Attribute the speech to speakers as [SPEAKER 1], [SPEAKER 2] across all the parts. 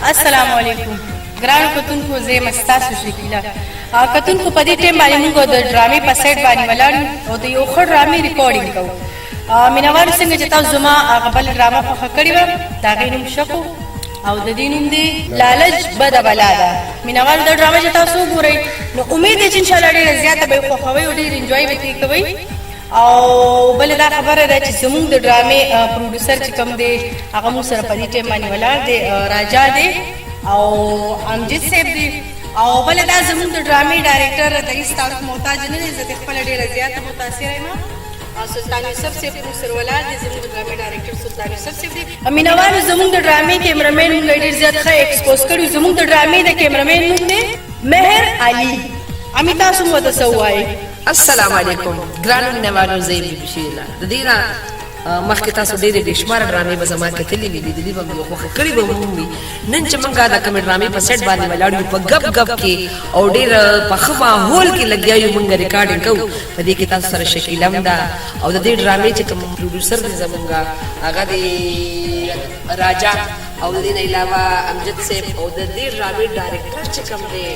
[SPEAKER 1] السلام علیکم ګرانو کتونکو زه مستاسو شکیلا کتونکو په دې ټیم باندې موږ د ډرامې په سیټ باندې ولاړ او د یو ښه ډرامې ریکارډینګ کوو مینوالو څنګه چې تاسو زما هغه بل ډرامه خوښه کړې وه د هغې نوم شکو او د دې نوم دی لالچ بده بلا ده مینوالو دا ډرامه چې تاسو وګورئ نو امید دی چې انشاءالله ډېره زیاته به یې خوښوئ او ډېر انجوای به ترې کوئ او بل دا خبره ده چې زموږ د ډرامې پروډوسر چې کوم دی هغه موږ سره په دې ټیم باندې ولاړ دی راجا دی او امجد صاحب دی او بل دا زموږ د ډرامې ډایرکټر رئیس تاسو محتاج نه دی زه د خپله ډېره زیاته متاثره یم سلطان یوسف صاحب موږ سره ولاړ دی زموږ د ډرامې ډایرکټر سلطان یوسف صاحب دی مینوالو زموږ د ډرامې کیمرامین موږ ډېر زیات ښه ایکسپوز کړي زموږ د ډرامې د کیمرامین نوم دی مهر علي امي تاسو مو ورته څه ووایئ
[SPEAKER 2] السلام علیکم ګرانو مینوالو زه یم بشیره د دې نه مخکې تاسو ډېرې بې شماره ډرامې به زما کتلې وي لیدلي به مې خوښه کړې به مو وي نن چې موږ دا کومې ډرامې په سیټ باندې ولاړ یو په ګپ ګپ کې او ډېر په ښه ماحول کې لګیا یو موږ ریکارډینګ کوو په دې کې تاسو سره شکیله هم ده او د دې ډرامې چې کوم پروډوسر دی زموږ هغه دی راجا او د دې نه علاوه امجد صاحب او د دې ډرامې ډایرکټر چې کوم دی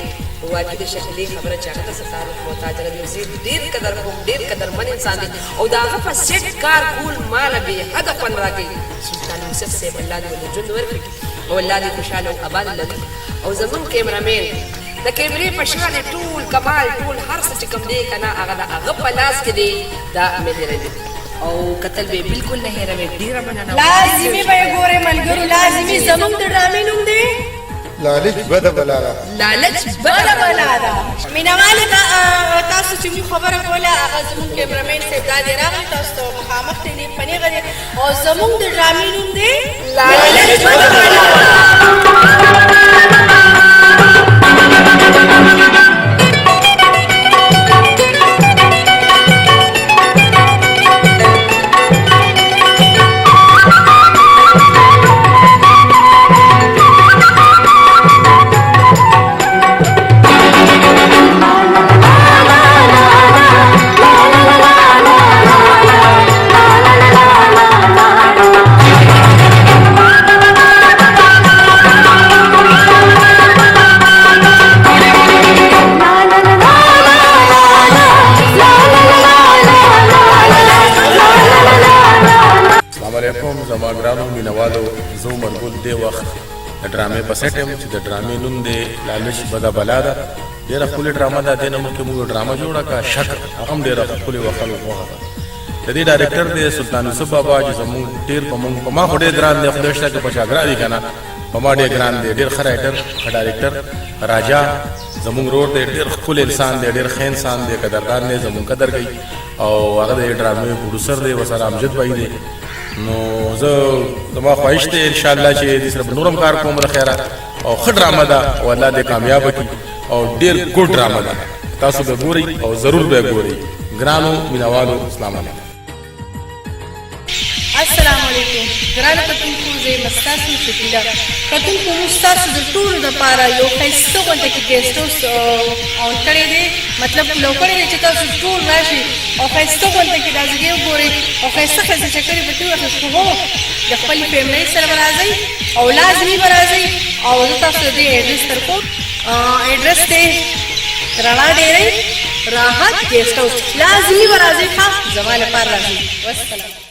[SPEAKER 2] واقعي د شکلي خبره چې هغه ته ستاره محتاج دی زه ډېر قدر کوم ډېر قدرمن انسان دی او د هغه په سیټ کار کول ماله بې حده خوند راکوي سلطان یوسف صاحب الله دې ورته ژوند ورکړي او الله دې خوشحاله او اباد لري او زموږ کیمرامین د کیمرې په شان ټول کمال ټول هر څه چې کوم دی که نه هغه د هغه په لاس کې دی دا مهر دی او قتل به بالکل نه هېروي ډېره مننه
[SPEAKER 1] لازمي به یې ګورئ ملګرو لازمي زموږ د ډرامې نوم دی
[SPEAKER 3] لالچ بده بلا ده
[SPEAKER 2] لالچ بده بلا ده
[SPEAKER 1] مینوالو تاسو چې موږ خبره کوله هغه زموږ کیمرامین صاحب دا دی راغلی تاسو ته مخامخ دی په نیغه دی او زموږ د ډرامې نوم دی
[SPEAKER 2] لالچ بده بلا
[SPEAKER 3] زما ګرانو مینوالو زه عمرګل دې وخت د ډرامې په سیټ یم چې د ډرامې نوم دی لالچ بده بلا ده ډېره ښکلې ډرامه ده دې نه مخکې موږ ډرامه جوړه کړه شک هغه هم ډېره ښکلې وه خلک وغوښته د دې ډایرکټر دی سلطان یوسف بابا چې زموږ ډېر په ما خو ډېر ګران دی خدای شته که په شاګرا دي که نه په ما ډېر ګران دی ډېر ښه رایټر ښه ډایرکټر راجا زموږ رور دی ډېر ښکلی انسان دی ډېر ښه انسان دی قدردان دی زموږ قدر کوي او هغه د ډرامې پروډوسر دی ورسره امجد بھائی دی نو زه زما خواهش دی انشاءالله چې دې سره به نورم کار کوم د خیره او ښه ډرامه ده او الله دې کامیابه کړي او ډېر ګډ ډرامه ده تاسو به ګورئ او ضرور به ګورئ ګرانو مینوالو السلام علیکم
[SPEAKER 1] السلام علیکم ګرانو کتونکو زه یم ستاسو شکیلا کتونکو موږ ستاسو د ټولو دپاره یو ښایسته غونډه کې ګیسټ هاوس اون کړی دی مطلب لو کړی دی چې تاسو ټول راشئ او ښایسته غونډه کې دا ځای وګورئ او ښایسته ښایسته چکرې به ترې واخیستو هو د خپلې فیملۍ سره به راځئ او لازمي به راځئ او زه تاسو د دې ایډرس درکوم ایډرس دی رڼا ډېرۍ راحت ګیسټ هاوس لازمي به راځئ ښه زما لپاره راځئ والسلام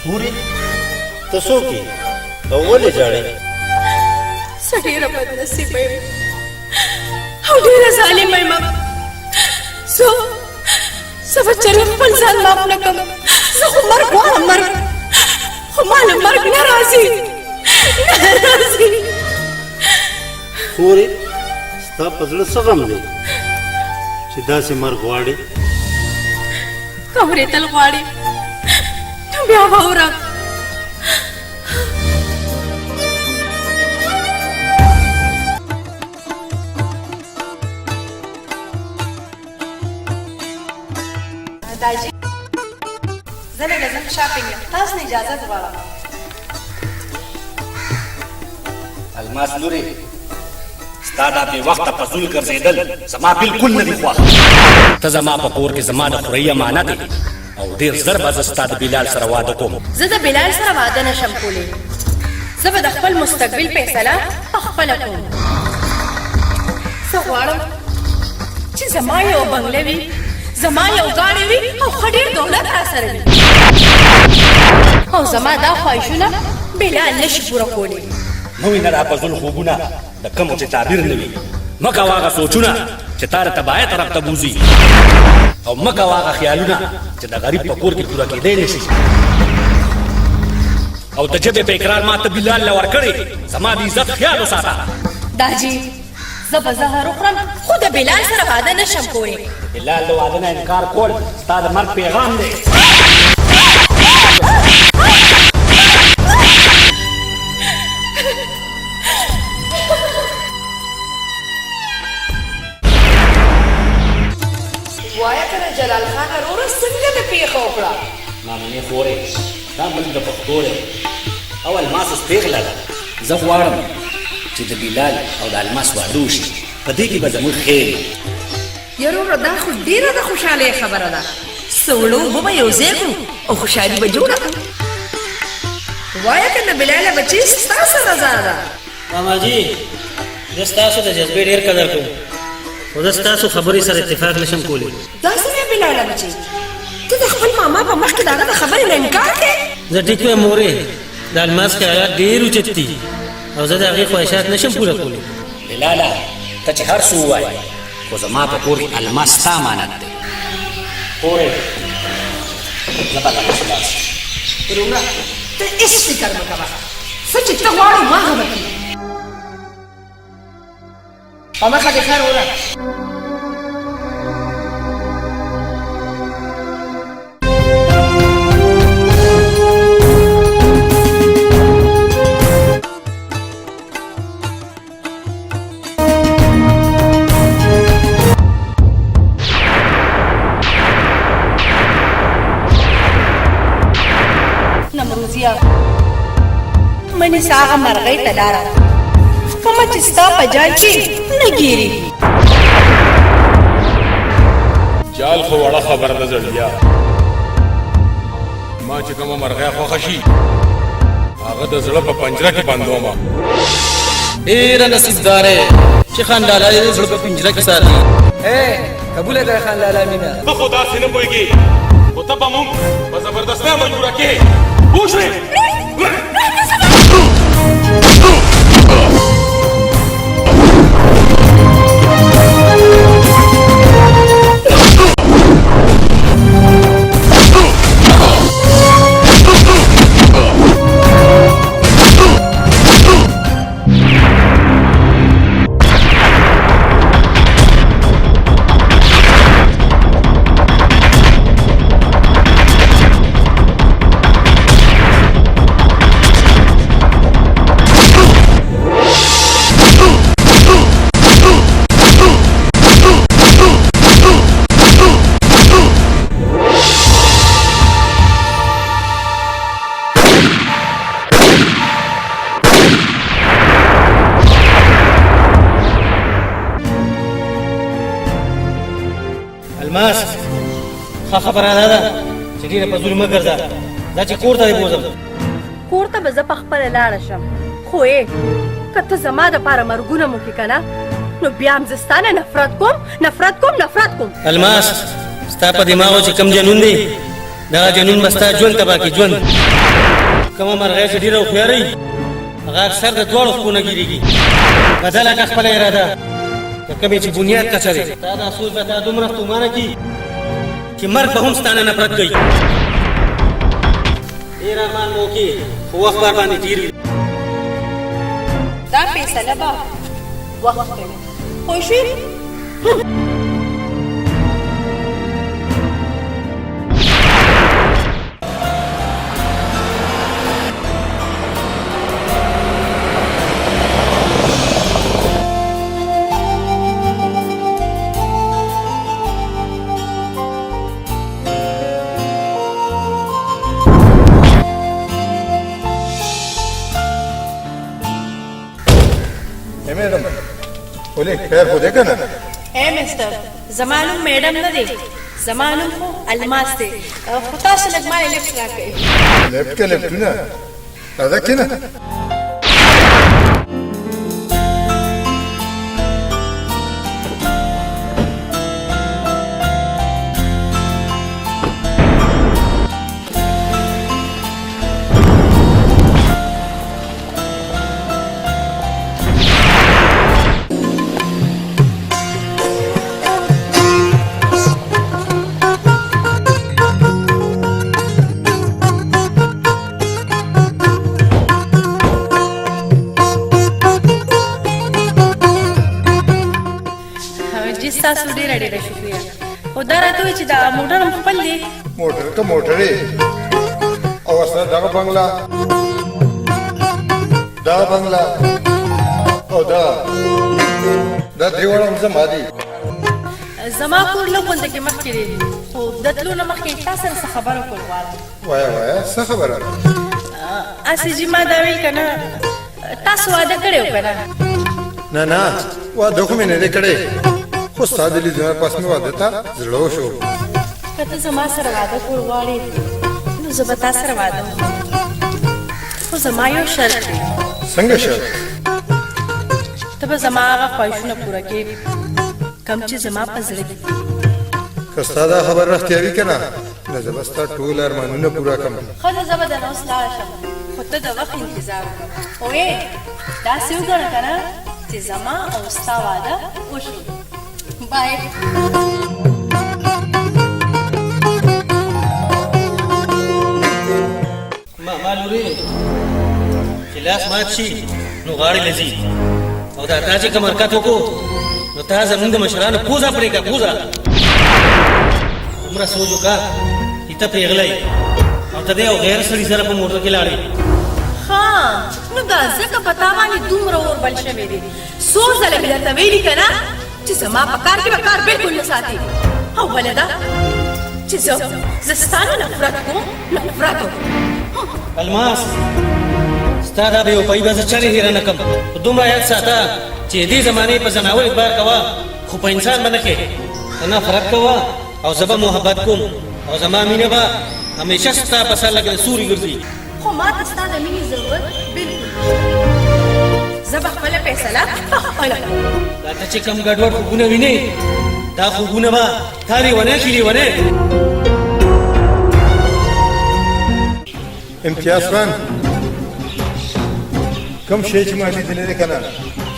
[SPEAKER 4] پوری ته څوک یې او ولې ژاړې؟
[SPEAKER 1] زه ډېره بدنصیبه یم او ډېره ظالمه یم. زه به چېرې خپل ځان معاف نه کړم. زه خو مرګ غواړم، مرګ، خو ما له مرګ نه راځي، نه راځي.
[SPEAKER 4] پورې ستا په زړه څه غم دی چې داسې مرګ غواړې؟
[SPEAKER 1] که اورېدل غواړې نو بیا واوره. داجي زه لږ ځم شاپینګ یم، تاسو نه اجازه غواړم.
[SPEAKER 5] الماس لورې ستا دا بې وخته فضول ګرځېدل زما بلکل نه دي خوښ. ته زما په کور کې زما د خورۍ امانت یې او ډېر ژر به زه ستا د بلال سره واده کوم.
[SPEAKER 1] زه د بلال سره واده نشم کولی. زه به د خپل مستقبل فیصله پخپله کوم. زه غواړم چې زما یو بنګله وي، زما یو ګاډی وي او ښه ډېر دولت راسره وي، او زما دا خواهشونه بلال نشي پوره کولی.
[SPEAKER 5] مه وینه دا فضول خوبونه د کومو چې تعبیر نه وي. مه کوه هغه سوچونه چې تا د تباهۍ طرف ته بوځي، او مه کوه هغه خیالونه چې د غریب په کور کې پوره کېدی نه شي. او د ژبې په اقرار ما ته بلال له ورکړې زما د عزت خیال وساته.
[SPEAKER 1] داجي زه به زهر وخورم خو د بلال سره واده نشم کولی.
[SPEAKER 5] بلال د واده نه انکار کول ستا د مرګ پیغام دی.
[SPEAKER 2] وایه کنه جلال خان وروره څنګه مې پېښه وکړه؟
[SPEAKER 5] مامنې خورې دا ملک د پښتو دی او الماس اوس پېغله ده. زه غواړم چې د بلال او د الماس واده وشي، په دې کې به زموږ خیر وي.
[SPEAKER 2] یروره دا خو ډېره د خوشحالۍ خبره ده. څه وړه اوبه به یو ځای کړو او خوشحالي به جوړه کړو. وایه کنه بلاله بچې ستا څه رضا ده؟
[SPEAKER 4] ماما جي زه ستاسو د جذبې ډېر قدر کوم، خو زه ستاسو خبرې سره اتفاق نشم کولی.
[SPEAKER 2] دا څنګه بلاله بچې ته د خپل ماما په مخکې د هغه د خبرې نه انکار کوې؟
[SPEAKER 4] زه ټیک وایم مورې، د الماس خیالات ډېر اوچت دي او زه د هغې خواهشات نشم پوره کولی.
[SPEAKER 5] بلاله ته چې هر څه ووایې خو زما په کور کې الماس ستا امانت دی. خورې زه به لاړ شم.
[SPEAKER 2] وروره ته هېڅ فکر مه کوه، څه چې ته غواړې ما هغه کړي. په مخه دې خیر وره.
[SPEAKER 1] نمروزیه منې ساغه مرغۍ ته لاره کومه چې ستا په جال کې نه ګیرېږي.
[SPEAKER 3] جال خو وړه خبره ده زړیا، ما چې کومه مرغۍ خوښه شي هغه د زړه په پنجره کې بندومه.
[SPEAKER 6] ډېره نصیبدار یې چې خان لالا یې د زړه په پنجره کې ساتي. قبوله ده خان لالا مینه.
[SPEAKER 3] ته خو داسې نه پوهېږې، خو ته به مونږ په زبردستۍ مجبوره کړې پوه شوې.
[SPEAKER 4] الماس ښه خبره دا ده چې ډېره فضول مه ګرځه. دا چې کور ته دې بوځم.
[SPEAKER 1] کور ته به زه پخپله لاړه شم، خو که ته زما دپاره مرګونه مو کې که نه نو بیا هم زه ستا نه نفرت کوم.
[SPEAKER 4] الماس ستا په دماغو چې کوم جنون دی دا جنون مستا ژوند تبا کې ژوند کومه مرغۍ چې ډېره هوښیارۍ هغه اکثر د دواړو خپونه ګیرېږي بدله کړه خپله اراده که کومې چې بنیاد کچه دی تا دا سوچ به تا دومره ستومانه کړي چې مرګ به هم ستا نه نفرت کوي ډېر ارمان مو وکړي خو وخت بار باندې تېر وي
[SPEAKER 1] دا فیصله به وخت کوي پوه شوې
[SPEAKER 7] मैडम बोले खैर हो देगा ना
[SPEAKER 1] اے مستر زما نوم میډم نه دی زما نوم خو الماس دی خو تاسو لږ ما لیفټ راکړئ
[SPEAKER 7] लेफ्ट के लेफ्ट ना दादा के ना
[SPEAKER 1] تاسو ډیره ډیره شکریہ او دا راته وایي چې دا موټر هم خپل دی
[SPEAKER 7] मोटर का मोटर है और असर दाग बंगला और दा देवाड़ा हमसे मादी
[SPEAKER 1] زما کور له غونډه کې مخکې دی خو د تلو نه مخکې تاسو سره خبرو کول غواړم
[SPEAKER 7] وایا څه خبره
[SPEAKER 1] اسی چې ما دا ویل کنه تاسو واده کړو کنه
[SPEAKER 7] ना वा देखो मैंने ने कड़े خو ستاد لیدنه پس مې واده ته زړه شو
[SPEAKER 1] کته زما سره واده کول غواړي نو زه به تاسو سره واده وکړم خو زما یو شرط دی
[SPEAKER 7] څنګه شرط
[SPEAKER 1] ته به زما هغه خواهشونه پوره کړې کوم چې زما په زړه کې دي
[SPEAKER 7] کستا دا خبر راختیاري کنه نه زبستا ټول ارمانونه پورا کوم
[SPEAKER 1] خو زه به د نو ستاره شم خو ته د وخت انتظار وکړه اوې دا څه وګڼه کنه چې زما او ستا واده وشو بای
[SPEAKER 4] ما لورې چې لاس مات شي نو غاړې لځي او دا تا چې کوم حرکت وکړو نو تا زموږ د مشرانو پوزه پرېږده پوزه دومره سوچ وکړه چې ته پېغلی او ته دې یو غیر سړي سره په موټر کې لاړې
[SPEAKER 1] ها نو دا ځکه په تا باندې دومره اور بل شوی دی څو ځله مې درته ویلي که نه چې زما په کار کې به کار بلکل نه ساتي او بله دا چې زه ستا نه نفرت کوم نفرت
[SPEAKER 4] الماس ستا دا بې وفایي به زه چرې هېره نه کړم خو دومره یاد ساته چې دې زمانې په ځناور اعتبار کوه خو په انسان به نه کې ته نفرت کوه او زه به محبت کوم او زما مینه به همیشه ستا په سر لکه د سوري ګرځي
[SPEAKER 1] خو ما ته ستا د مینې ضرورت بلکل زه به خپله فیصله پخپله کوم
[SPEAKER 4] دا ته چې کوم ګډوډ خوبونه وینې دا خوبونه به تا لیونی کړي لیونی
[SPEAKER 7] امتیاز خان کوم شی چې ما لیدلی دی که نه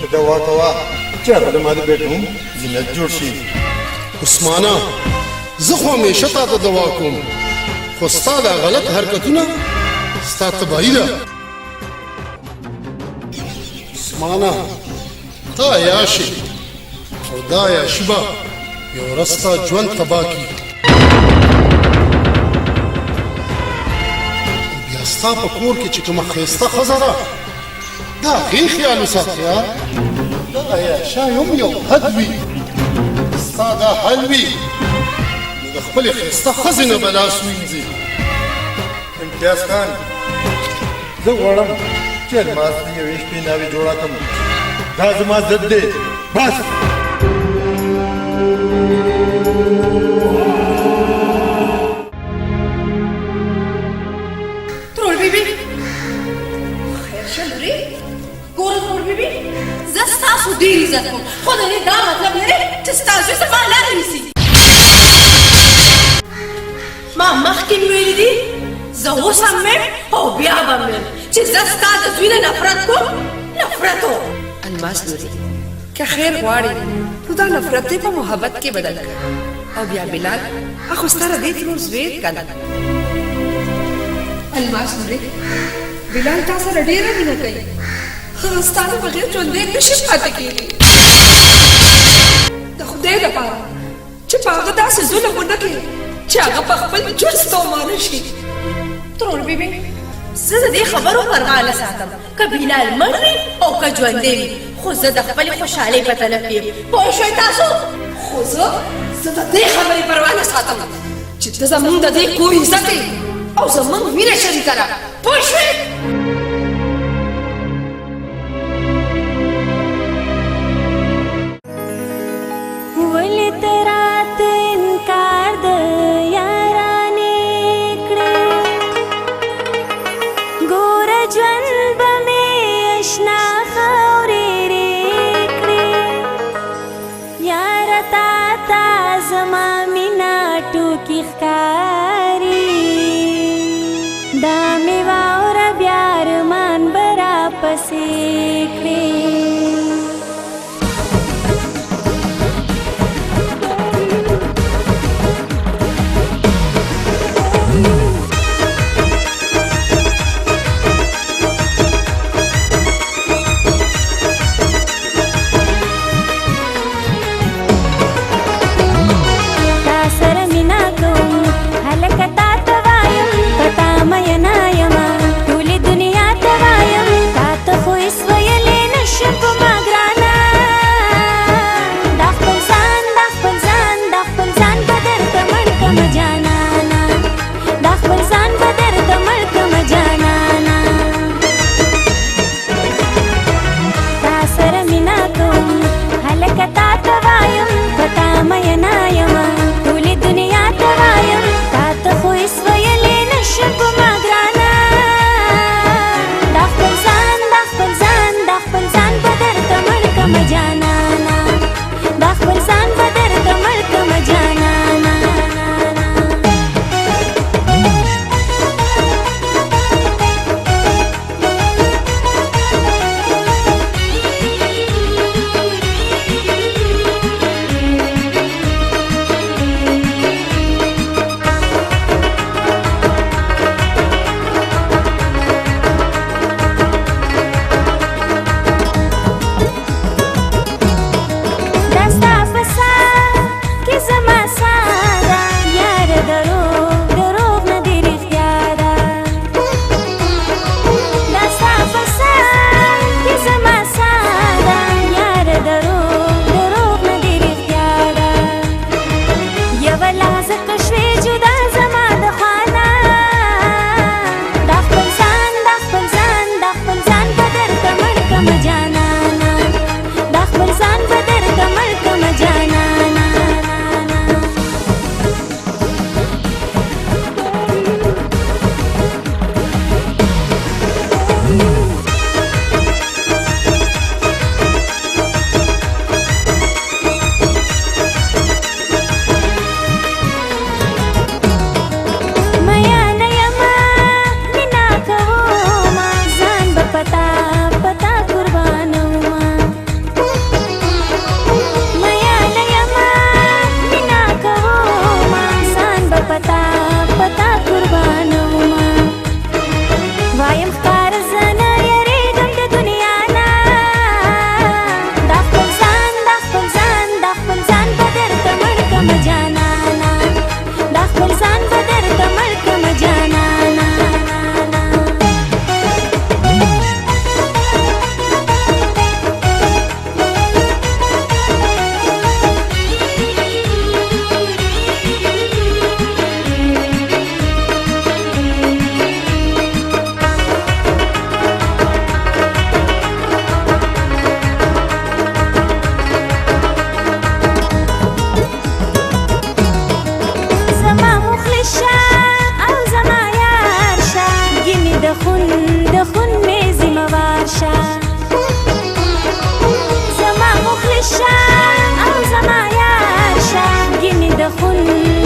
[SPEAKER 7] چې دوا کوه چې هغه د ما د بیډروم زینت جوړ شي
[SPEAKER 8] عثمانه زه خو همیشه تا ته دوا کوم خو ستا دا غلط حرکتونه ستا تباهي ده عثمانه ته عیاشې او دا عیاشي به یو ورځ ستا ژوند تباه کړي بیا ستا په کور کې چې کومه ښایسته ښځه ده دا هغې خیال وساتې دغه عیاشا هم یو حد وي ستا دا حل وي نو د خپلې ښایسته ښځې نه به لاس ووینځې
[SPEAKER 7] امتیاز خان زه غواړم چې الماس دې یوې شپې ناوې جوړه کړم دا زما ضد دی بس
[SPEAKER 1] ترور بیبي خیر شه لورې ګوره ترور بیبي زه ستاسو ډېر عزت کوم خو د دې دا مطلب نه دی چې ستاسو زما لارې نیسي ما مخکې ویلي دي زه اوس هم مې او بیا به مې چې زه ستا د زوی نه نفرت کوم نفرت و
[SPEAKER 2] الماس لوري که خیر غواړي نو دا نفرت دې په محبت کې بدل کړه او بیا بلال اخو ستاره دې تر زوی کنه الماس لوري بلال تاسو سره ډېره مینه کوي هغه ستاسو بغیر ژوندی نشي پاتې کېږي د خدای لپاره چې په هغه داسې ظلم ونه کړي چې هغه په خپل جرس ستومانه شي
[SPEAKER 1] ترور بیبي زه د دې خبرو پروا نه ساتم که بلال مړ وي او که ژوندی وي خو زه د خپلې خوشحالۍ په طلب کې یم پوه شوئ تاسو
[SPEAKER 2] خو زه د دې خبرې پروا نه ساتم چې ته زموږ د دې کور عزت یې او زموږ مینه شریکه ده پوه شوې
[SPEAKER 9] ولې ته راته انکار د یارانې کړې ګوره ژوند به مې اشنا خاورې کړې یاره تا ته زما مینه ټوکې ښکاري دا مې واوره بیا ارمان به راپسې کړې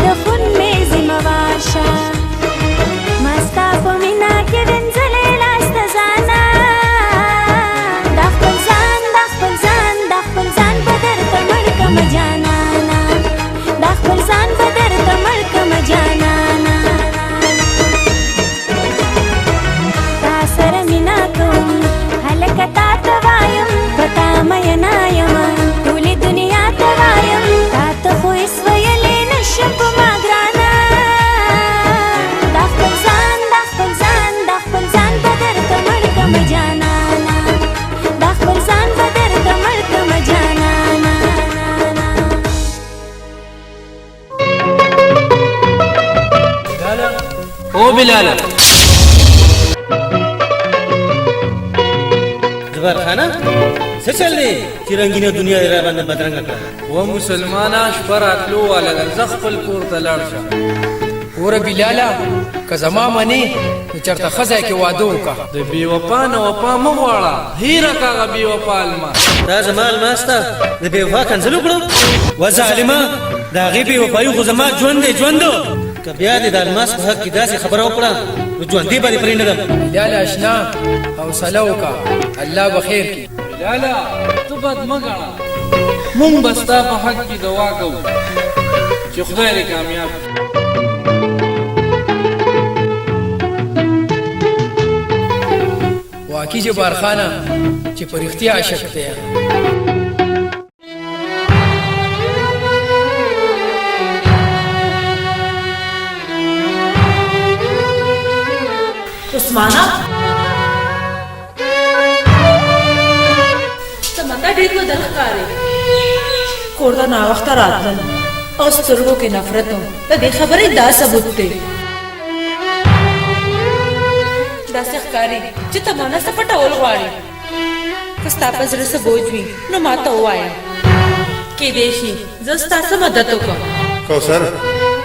[SPEAKER 9] د خون مې ذمہ وار شه
[SPEAKER 6] بلاله
[SPEAKER 4] جبار خانه څه چل دی چې رنګینه دنیا یې را باندې بدرنګه کړه
[SPEAKER 6] و مسلمانا شپه راتلو والا زه خپل کور ته لاړ شه وره بلاله که زما منې نو چېرته ښه ځای کې واده وکړه د بې وفا نه وفا مه غواړه هیره کاغه بې وفا الماس
[SPEAKER 4] دا زما الماس ته د بې وفا کنځل وکړو و ظالمه د هغې بې وفایي خو زما ژوند دی ژوند که بیا دې د الماس په حق کې داسې خبره وکړه نو ژوندې به دې پرېږدم
[SPEAKER 6] بلاله اشنا حوصله وکړه الله به خیر کړي بلاله ته بد مه ګڼه مونږ به ستا په حق کې دعا کوو چې خدای دې کامیاب کړي واقعي جبار خانه چې په رښتیا عاشق دی
[SPEAKER 10] عثمانه تمنا ډېر بدل ښکاري کور ته ناوخته راتلل او سترګو کې نفرت و د دې خبرې دا ثبوت دی داسې ښکاري چې تمنا څه پټول غواړي که ستا په زړه څه بوج وي نو ما ته ووایه کیدای شي زه ستا څه مدد وکړم
[SPEAKER 7] کوثر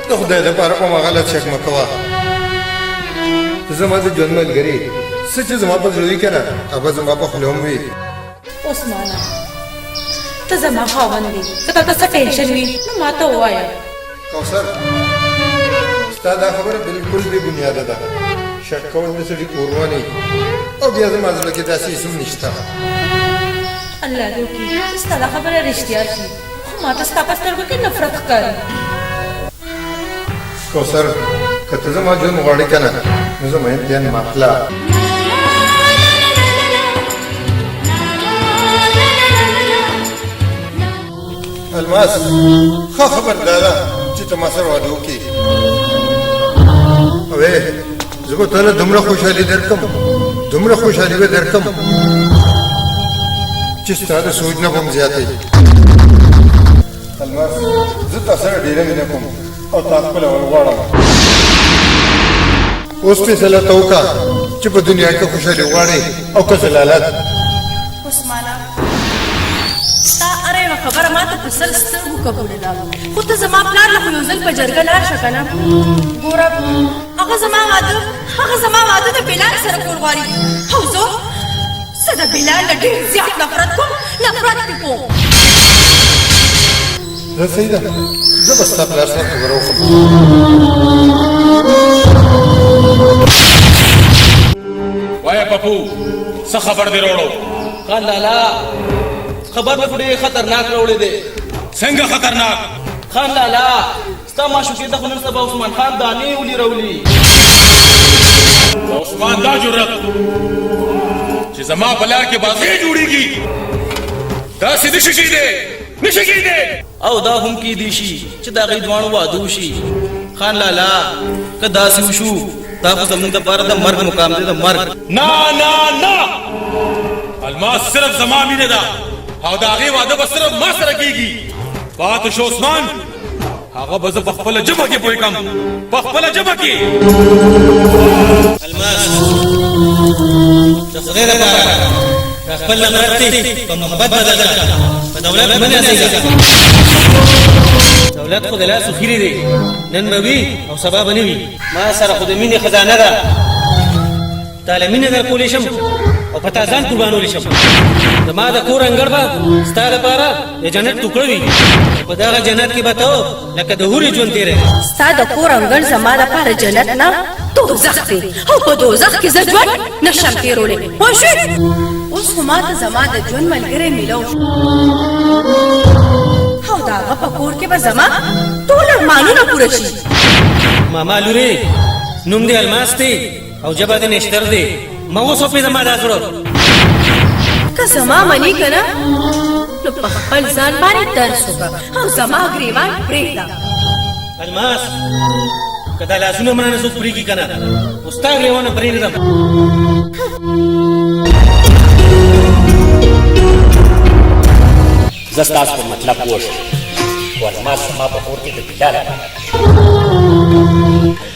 [SPEAKER 7] د خدای دپاره په ما غلط شک مه کوه ته زما د ژوند ملګري څه چې زما په زړه وي که نه هغه زما په خوله هم وي
[SPEAKER 10] عثمانه ته زما خاوند دی که تا څه ټینشن وي نو ما ته ووایه
[SPEAKER 7] کوثر ستا دا خبره بلکل بې بنیاده ده شک کول د سړي کوروانې او بیا زما زړه کې داسې هېڅ هم نشته
[SPEAKER 10] الله دې وکړي چې ستا دا خبره رښتیا شي خو ما ته ستا په سترګو کې نفرت ښکاري
[SPEAKER 7] کوثر که ته زما ژوند غواړې که نه نو زما امتحان ماخله الماس ښه خبر دا ده چې ته ما سره واده وکړې اوې زه به تاله دومره خوشحالي درکړم دومره خوشحالي به درکړم چې ستا د سوچ نه به هم زیاتې الماس زه تا سره ډېره مینه کوم او تا خپله ورغواړم اوس فیصله ته وکړه چې په دنیا کې خوشحالي غواړې او که ضلالت
[SPEAKER 1] عثمانه ستا اره یوه خبره ما ته په سر سترګو قبوله ده خو ته زما پلار له خو یو ځل په جرګه لاړ شه که نه ګوره هغه زما واده د بلال سره کول غواړي او زه د بلال نه ډېر زیات نفرت کوم نفرت دې کوم
[SPEAKER 7] زه صحیح ده زه به ستا پلار سره خبره وکړم
[SPEAKER 5] وایه پپو څه خبر دې راوړو
[SPEAKER 6] خان لالا خبر مې خو ډېر خطرناک راوړی دی
[SPEAKER 5] څنګه خطرناک
[SPEAKER 6] خان لالا ستا معشوقې ته خو نن سبا عثمان خان دانې ولي راولي
[SPEAKER 5] عثمان دا جرأت چې زما په لار کې بازۍ جوړېږي داسې نشي کېدی
[SPEAKER 6] او دا هم کېدی شي چې د هغې دواړو واده وشي خان لالا که داسې وشو دا خو زموږ دپاره د مرګ مقام دی د مرګ
[SPEAKER 5] نه الماس صرف زما مینه ده او د هغې واده به صرف ما سره کېږي پاتې شو عثمان هغه به زه په خپله ژبه کې پوه کړم په خپله ژبه کې
[SPEAKER 4] الماس د خدای لپاره خپل نفرت دې په محبت بدل کړه په دولت مه نازېږه دولت خو د لاسو خیرې دی نن به وي او سبا به نه وي ما سره خو د مینې خزانه ده تا له مینه در کولی شم او په تا ځان قربانولی شم زما د کور انګړ به ستا لپاره د جنت ټوکړه وي په دغه جنت کې به ته لکه د هورې ژوند تېری
[SPEAKER 1] ستا د کور انګړ زما لپاره جنت نه دوزخ دی او په دوزخ کې زه ژوند نشم تېرولی پوه شوې اوس خو ما ته زما د ژوند ملګری میلو او د هغه په کور کې به زما ټول ارمانونه پوره شي
[SPEAKER 4] ماما لورې نوم دې الماس دی او ژبه دې نشتر دی ما وسوپې زما دا زړه
[SPEAKER 1] که زما منې که نه نو په خپل ځان باندې درس وکړه او زما ګریوان پرېږده
[SPEAKER 4] الماس که دا لاسونه منه څوک پرېږي که نه خو ستا ګریوانه پرېږدم
[SPEAKER 5] زه ستاسو په مطلب پوه شوم خو الماس زما په کور کې د بلال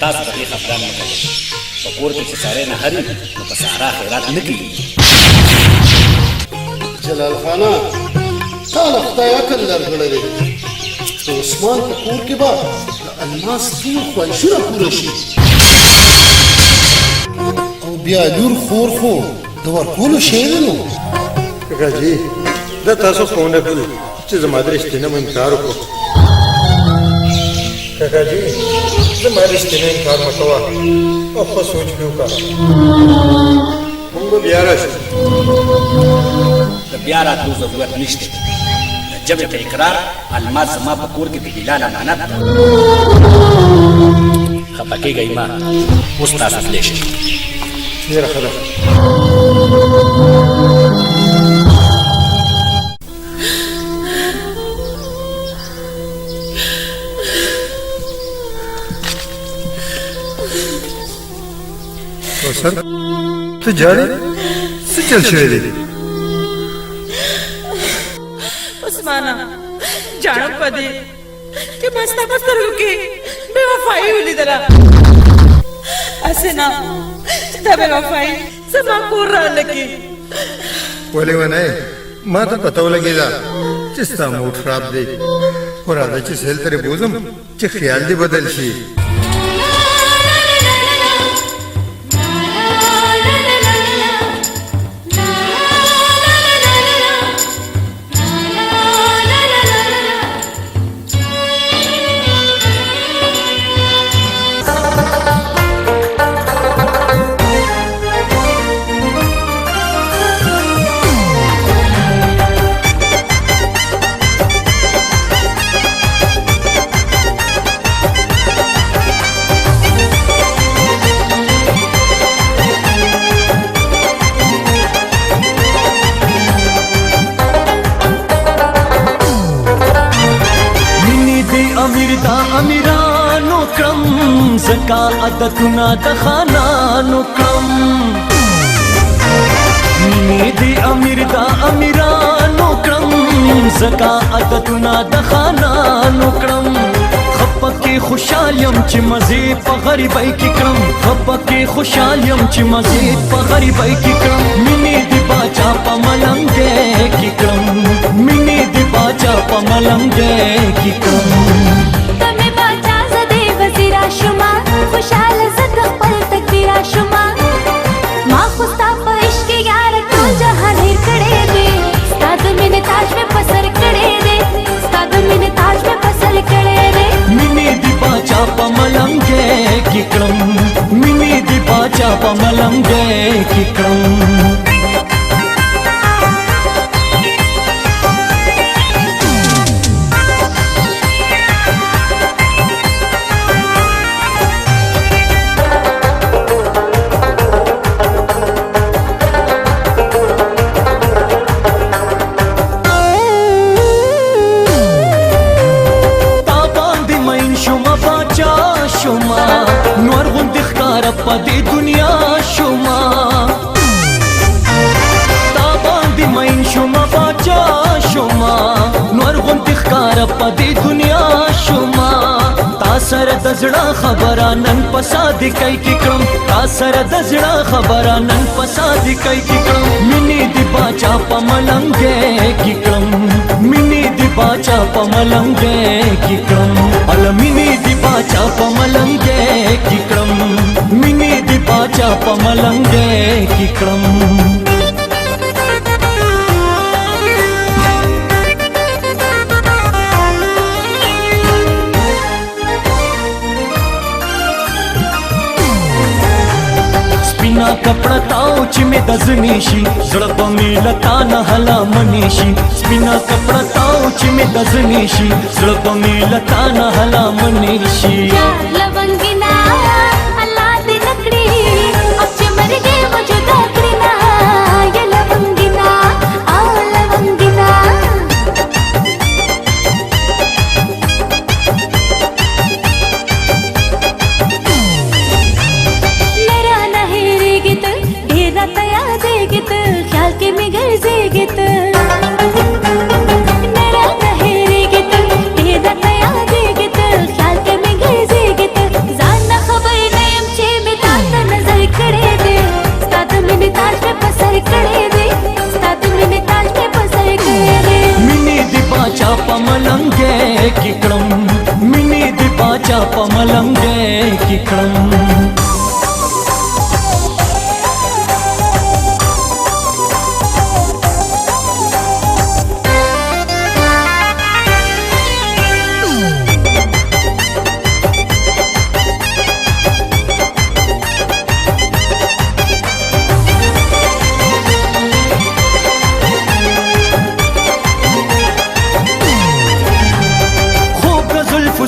[SPEAKER 5] تاسو په دې خفګان مه کوئ په کور کې چې ساری نه هري نو په سارا خیرات نه کېږي
[SPEAKER 8] جلال خانه تا له خدای عقل درکړی دی د عثمان په کور کې به د الماس ټول خواهشونه پوره شي او بیا لور خور خو د ورکولو شی دی نو
[SPEAKER 7] کاکا جي دا تاسو خو ونه کړل چې زما د رښتینه مو انکار وکړو کاکا جي زما د رښتینه انکار مه کوه او ښه سوچ مې وکړه موږ به بیا راشو
[SPEAKER 5] د بیا راتلو ضرورت نشته د جبې په اقرار الماس زما په کور کې د بلال امانت ده خفه کېږئ مه اوس تاسو تللی شئ
[SPEAKER 7] ډېره ښه ده کوثر ته جاړې څه چل شوی دی
[SPEAKER 10] عثمانه جاړم پدې چې ما ستا په سترګو کې بې وفایي ولیدله هسې نه چې دا بې وفایي زما کور رالګي
[SPEAKER 7] ولې ونه ما ته پته ولګېده چې ستا موډ خراب دی خو راځه چې سهیل ترې بوځم چې خیال دې بدل شي
[SPEAKER 11] امیرانو کرم زکا عادتنا د خانانو کرم مینې د امیر دا امیرانو کرم زکا عادتنا د خانانو کرم خپکه خوشحال یم چې مزه په غریبۍ کې کرم خپکه خوشحال یم چې مزه په غریبۍ کې کرم مینې د باچا په ملنګې کې کرم مینې د باچا په ملنګې کې کرم
[SPEAKER 9] شما خوشحال زکه خپل تقدیر شما ما خو ستا په عشق یار ټول جهان هیر کړی دی ستا د مینې تاج مې په سر کړی دی ستا د مینې تاج مې په سر کړی دی
[SPEAKER 11] مینې د باچا په ملنګې کې کړم مینې د باچا په ملنګې کې کړم پدې دنیا شوما تا باندې مین شوما باچا شوما نور غونډ ښکار پدې دنیا شوما تا سره د زړه خبره نن پساد کوي کی کړم تا سره د زړه خبره نن پساد کوي کی کړم مینې دی باچا په ملنګې کی کړم مینې دی باچا په ملنګې کی کړم ال مینې دی باچا په ملنګې کی کړم مینې دی باچا په ملنګې کی کړم سپینا کپڑا تاو چې مې د زنی شي زړه په مې لتا نه هلا منی شي سپینا کپڑا تاو چې مې د زنی شي زړه په مې لتا نه هلا منی شي
[SPEAKER 9] لونګینا الله دې نکړي اب چې مرګې مو جدا کړی نا یا لونګینا او لونګینا मेरा नहीं गीत ढेरा तया दे गीत ख्याल के में गर्जे गीत मेरा नहीं गीत ढेरा तया दे गीत ख्याल के में गर्जे गीत
[SPEAKER 11] ملنګې کې کړم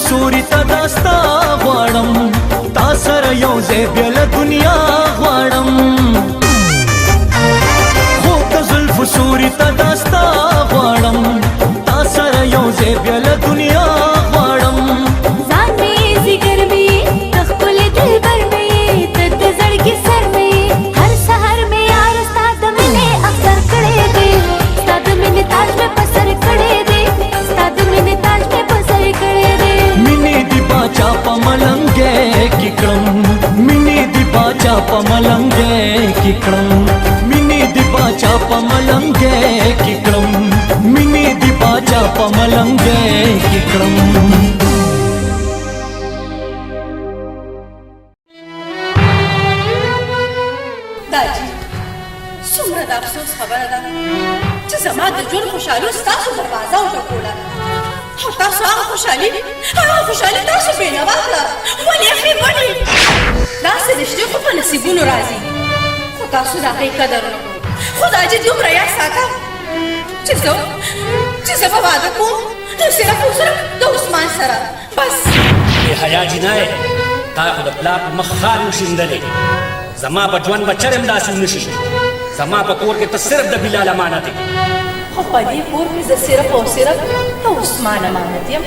[SPEAKER 11] سوري تا داستا غواړم تا سره یو ځای بیا له دنیا غواړم خوب د زلفو سوري تا داستا غواړم تا سره یو ځای بیا له دنیا غواړم
[SPEAKER 9] ځان مې ځیګر مې د ښکلي دلبر مې ته د زړګي سر مې هر سحر مې یار ستا د مینې اختر کړی دی ستا د مینې تاج مې په سر کړی دی ستا د مینې تاج مې په سر کړی دی
[SPEAKER 11] مینې دی باچا په ملنګې کې کړم مینې دی باچا په ملنګې کې کړم مینې دی باچا په ملنګې کې کړم مینې دی باچا په ملنګې کې کړم
[SPEAKER 1] داجی څومره د افسوس خبره ده چې زما د ژوند خوشحالي ستاسو دروازه وټکوله او تاسو هغه خوشحالي تاسو بېنوا کړه ولې اخري ولې داسې رشتې خو په نصیبونو راځي خو تاسو د هغې قدر ونه کوئ خو داجي دومره یاد ساته چې زه به واده کوم نو صرف او صرف د عثمان سره بس
[SPEAKER 5] بې حیا جنایه تا خو د پلار په مخ خار وشیندلې زما په ژوند به چرم داسې نشي زما په کور کې ته صرف د بلال امانت یې
[SPEAKER 1] خو په دې کور کې زه صرف او صرف د عثمان امانت یم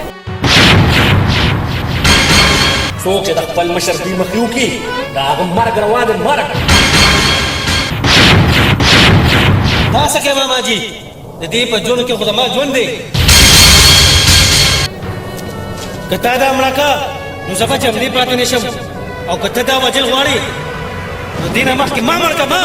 [SPEAKER 5] څوک چې د خپل مشر دوی مخلوق کي د هغه مرګ روا دی مرګ
[SPEAKER 4] دا څه کوې ماما جي د دې په ژوند کې خو زما ژوند دی که تا دا مړه که نو زه به جمدې پاتې نه شم او که ته دا وجل غواړې نو دې نه مخکې ما مړ که ما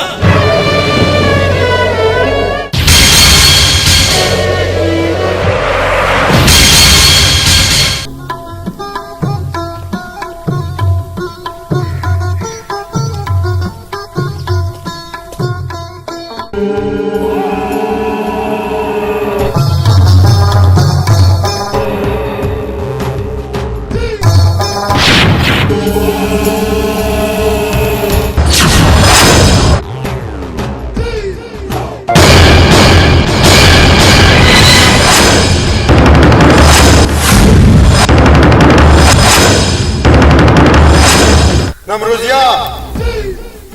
[SPEAKER 7] نمروزیا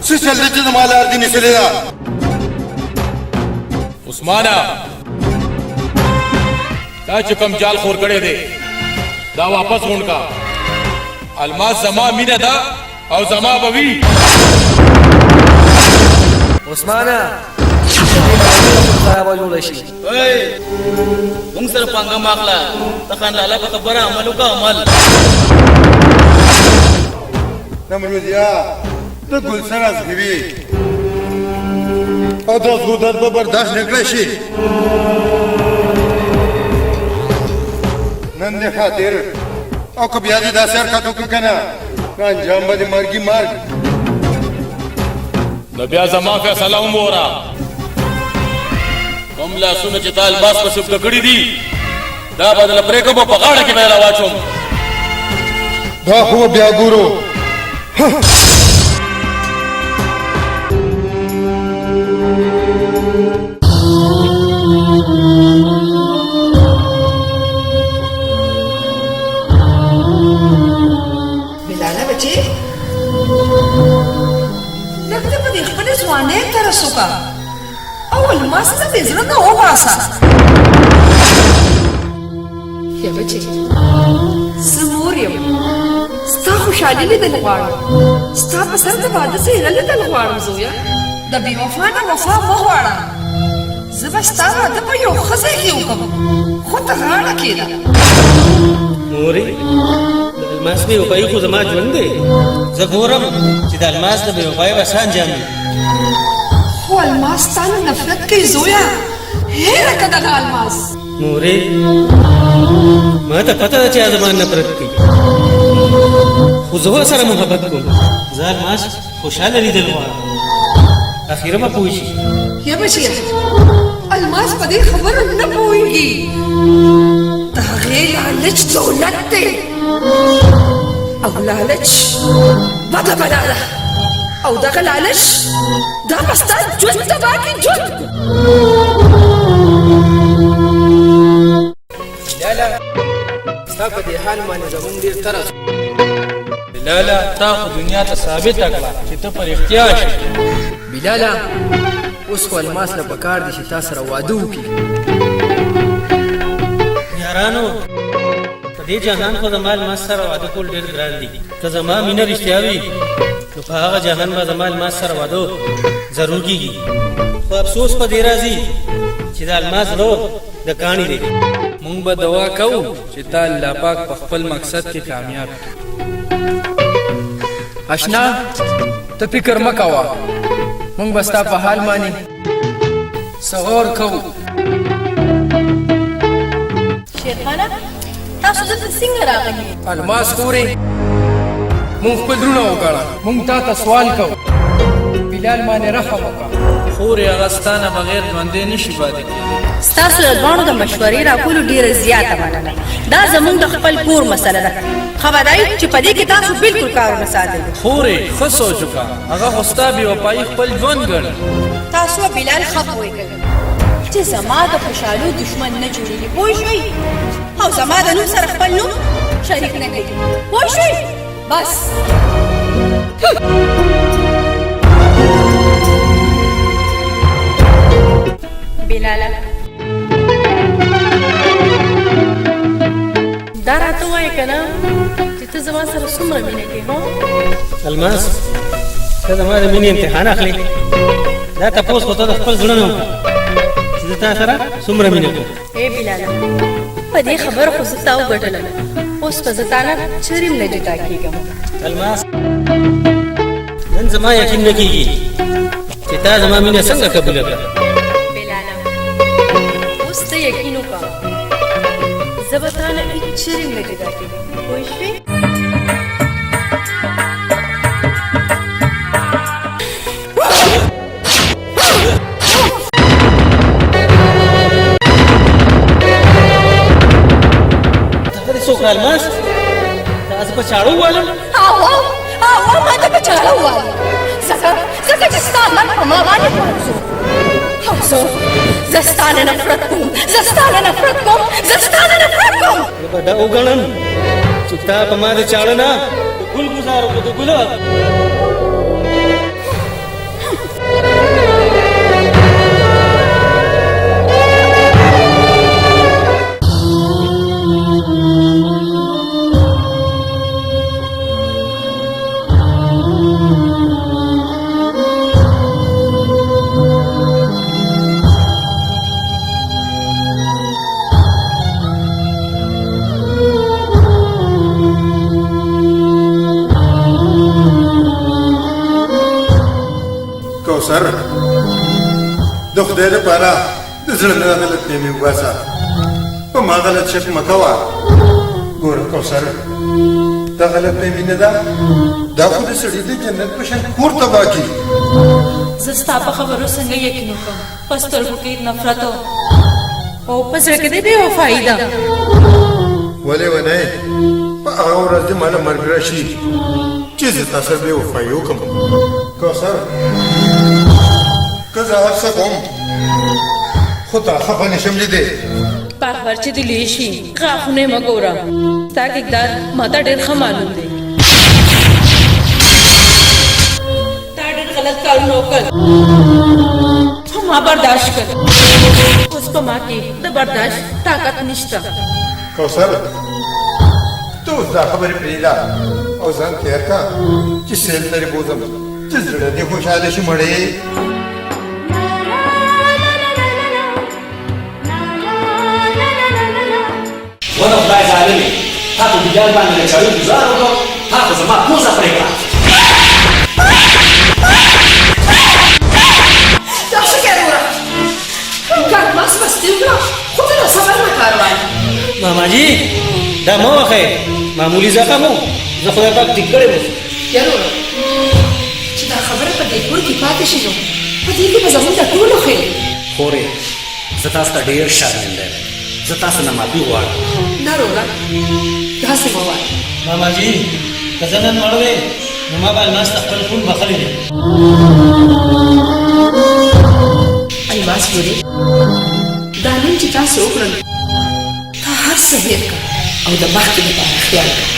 [SPEAKER 7] څه چل دی چې زما لار دې نیسلې ده
[SPEAKER 3] عثمانه دا چې کوم جال خور کړی دی دا واپس غونډ کا الماس زما مینه ده او زما به وي
[SPEAKER 6] عثمانه خرابه جوړه شي
[SPEAKER 4] موږ سره پانګه ماغله د خان لالا په خبره عمل وکړه عمل
[SPEAKER 7] نمروزیا ته ګلسره زغوي او د زغو درد به برداشت نه کړی شي نن دې خاطر او که بیا دې داسې حرکت وکړو که نه نو انجام به دې مرګي مرګ
[SPEAKER 3] نو بیا زما فیصله هم وره کوم لاسونه چې تا الباس په سفته کړي دي دا به دله پرېږدم او په غاړه کې به یې راواچوم
[SPEAKER 7] دا خو به بیا ګورو
[SPEAKER 10] بلاله بچی لږ ته په دې خپلې ځوانۍ ته رس وکړه او الماس ته دې زړه نه وباسه یا بچی زه مور یم ستا خوشحالي لیدل غواړم ستا په سر د واده څېره لیدل غواړم زویه د بې وفا نه وفا مه غواړه زه به ستا واده په یو ښه ځای کې وکړم خو ته غاړه کښېږده
[SPEAKER 4] مورې د الماس بې وفایي خو زما ژوند دی زه ګورم چې د الماس د بې وفایي به څه انجام وي
[SPEAKER 10] خو الماس ستا نه نفرت کوي زویه هېره که دغه الماس
[SPEAKER 4] مورې ما ته پته ده چې زما نفرت کوي خو زه سره محبت کوم زه الماس خوشاله لیدل غواړم اخیره به پوه شي
[SPEAKER 2] یا بچیا الماس په دې خبرو نه پوهېږي د هغې لالچ دولت دی او لالچ بده بلا ده او دغه لالچ دا به ستا ژوند تباه کړي ژوند
[SPEAKER 6] بلاله ستا په دې حال باندې زمونږ ډېر ترس بلاله تا خو دنیا ته ثابته کړه چې ته په رښتیا شې بلاله اوس خو الماس له پکار دي چې تا سره واده وکړي
[SPEAKER 4] یارانو په دې جهان خو زما الماس سره واده کول ډېر ګران دي که زما مینه رښتیا وي نو په هغه جهان به زما الماس سره واده ضرور کېږي خو افسوس په دې راځي چې د الماس رور د کاڼي دی
[SPEAKER 6] مونږ به دعا کوو چې تا الله پاک په خپل مقصد کې کامیاب کړي اشنا ته فکر مه کوه مونږ به ستا په حال باندې سغور کوو
[SPEAKER 1] شیرخانه تاسو دلته څنګه راغلي
[SPEAKER 6] الماس خورې مونږ خپل زړونه وکړه مونږ تا ته سوال کوو بلال باندې رحم وکړه خورې هغه ستا نه بغیر ژوندی نشي پاتې کېدی
[SPEAKER 1] ستاسو د دواړو د مشورې راکولو ډېره زیاته مننه دا زموږ د خپل کور مسله ده خبرداری چې په دې کې تاسو بالکل کار ونه ساتئ
[SPEAKER 6] خورې ښه سوچ وکړه هغه خو ستا بېوفایي خپل ژوند ګڼي
[SPEAKER 1] تاسو بلال ښه پوهېږئ چې زما د خوشحالو دشمن نه جوړېږي پوه شوئ او زما د نوم سره خپل نوم شریک نه کوي پوه شوئ بس بلاله دا راته وایه که نه چې ته زما سره څومره مینه کوې هو
[SPEAKER 4] الماس ته زما د مینې امتحان اخلي دا تپوس خو ته د خپل زړه نه وکړه چې زه تا سره څومره مینه کوم
[SPEAKER 1] ای بلاله په دې خبره خو زه تا وګټلم اوس به زه تا نه چرې هم نه جدا کېږم
[SPEAKER 4] الماس نن زما یقین نه کېږي چې تا زما مینه څنګه قبوله کړه
[SPEAKER 1] بلاله اوس ته یقین وکړه زه به تا نه هېڅ چرې هم نه جدا کېږم پوه شوې
[SPEAKER 4] څوک الماس تاسو په چاړو والم
[SPEAKER 1] ما ته په چاړه ووایه ځکه چې ستا نن په ما باندې پانځو او زه ستا نه نفرت کوم زه ستا نه نفرت کوم زه ستا نه نفرت کوم
[SPEAKER 4] زه به دا وګڼم چې تا په ما د چاړه نه د ګل ګزار وکړو د ګلاب
[SPEAKER 7] کوثر د خدای لپاره د زړه نه غلط فهمي وباسه په ما غلط شک مه کوه ګوره کوثر دا غلط فهمي نه ده دا خو د سړي د جنت په شان کور تباه کړي
[SPEAKER 10] زه ستا په خبرو څنګه یقین وکړم په سترګو کې نفرت او په زړه کې د بې وفایي ده
[SPEAKER 7] ولې ونه په هغه ورځ دې ماله مرګ راشي چې زه تا سره بې وفایي وکړم کوثر که زه هر څه کوم خو تا خفه نشم لیدی
[SPEAKER 10] په خبر چې دې لوی شي غاښونه یې مه ګوره ستا کردار ما ته ډېر ښه معلوم دی تا ډېر غلط کارونه وکړل خو ما برداشت کړ اوس په ما کې د برداشت طاقت نشته
[SPEAKER 7] کوثر ته اوس دا خبرې پرېږده او ځان تېر کړه چې سیل لرې بوځم چې زړه دې خوشحاله شي مړې
[SPEAKER 5] ونه خدای ظالمې تا په بلال باندې د چاړو ګزار وکړو تا خو زما پوزه پرې کړه
[SPEAKER 2] دا څه کوې وروره ګډ ماس مستي وکړه خو ته د صبر نه کار وایې
[SPEAKER 4] ماما جی دا مه وښیې معمولي زخم و زه خدای پاک ټیک کړی وم
[SPEAKER 2] یارو چې دا خبره په دې کور کې پاتې شي نو په دې کې به زموږ د ټولو خیر
[SPEAKER 5] خورې زه تاسو ته ډېر شرمنده یم زه تاسو نه معافي غواړم
[SPEAKER 2] نه رولا داسې مه وایه
[SPEAKER 4] ماما جی که زه نن مړ وې نو ما به الماس ته خپل خون بخښلی دی
[SPEAKER 2] الماس لورې دا نن چې تاسو وکړل تا هر څه هېر کړه او د مخکې لپاره خیال کړه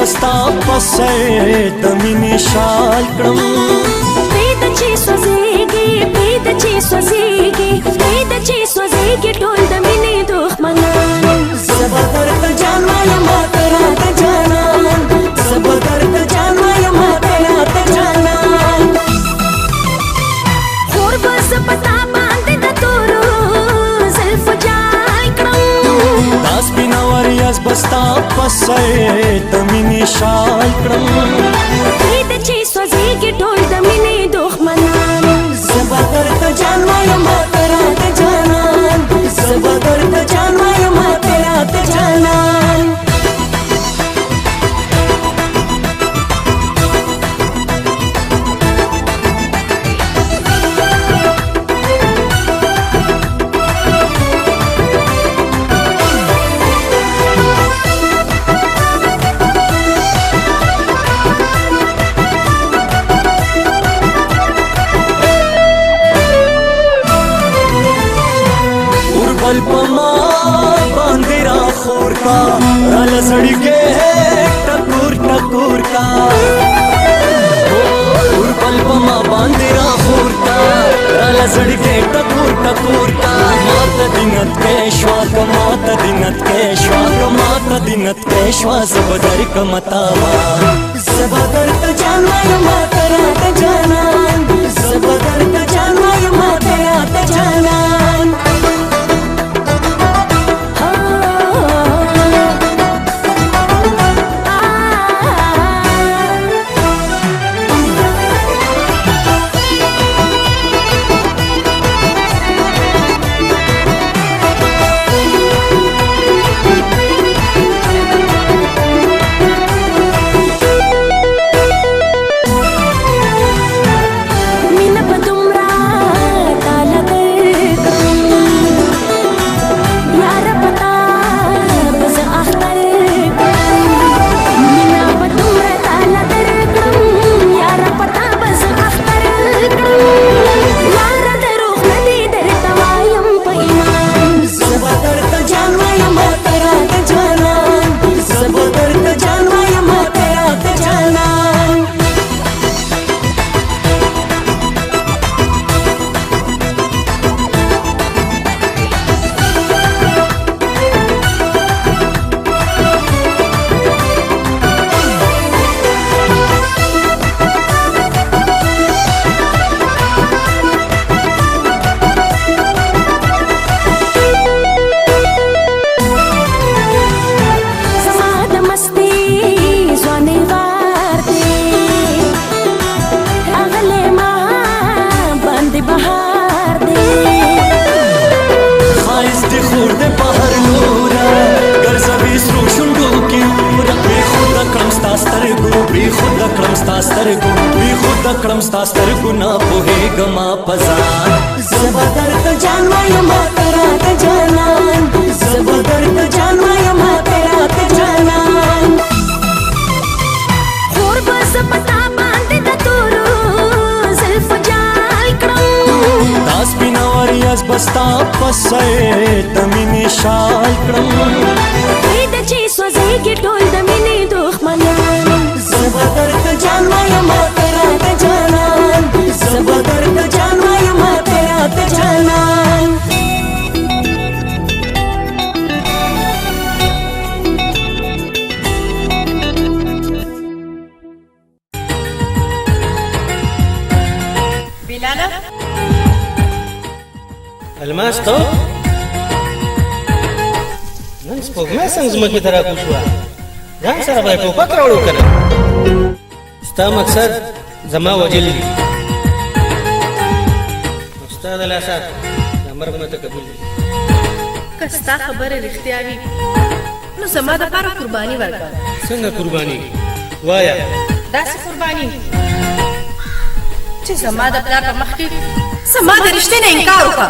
[SPEAKER 11] بستا پسې د مینې شال کړم
[SPEAKER 9] پید چې سوځيږي ټول د مینې دښمنان
[SPEAKER 11] زبر درته جان وایم ماته راته جانان زبر درته جان وایم ماته راته جانان
[SPEAKER 9] خور به زه په تا باندې د تورو زلفو جال کړم
[SPEAKER 11] دا سپینه وریځ بستا پسې د مینې شال کړم
[SPEAKER 9] پید چې سوځيږي ټول د مینې دښمنان
[SPEAKER 11] زبر درته جان وایم ماته راته جانان زبر درته جان وایم ماته راته جانان पमा बांधे राखोर का रल सड़के टकोर टकोर का पल पमा बांधे राखोर का रल सड़के टकोर टकोर का मात दिनत के श्वाक मात दिनत के श्वाक मात दिनत के श्वास बदर कमतावा सबदर त जानवाय मात रात जानन सबदर त जानवाय मात रात जानन बस्ता पसे तमिनी शाल क्रम
[SPEAKER 9] पीद ची सोजेगी ढोल दमिनी दुश्मनान
[SPEAKER 11] ज़बरदर का जानवाया मातेरा ते जानन ज़बरदर का जानवाया मातेरा ते जानन
[SPEAKER 4] الماس ته نن سپوږمۍ څنګه ځمکې ته راکوشوه ځان سره به یې ټوپک راوړو که نه ستا مقصد زما وجل دي ستا د لاسه دا مرګ ماته قبول دي
[SPEAKER 1] که ستا خبره رښتیا وي نو زما دپاره قرباني ورکړه.
[SPEAKER 4] څنګه قرباني وایه
[SPEAKER 1] داسې قرباني چې زما د پلار په مخ کې زما د رشتې نه انکار وکړه.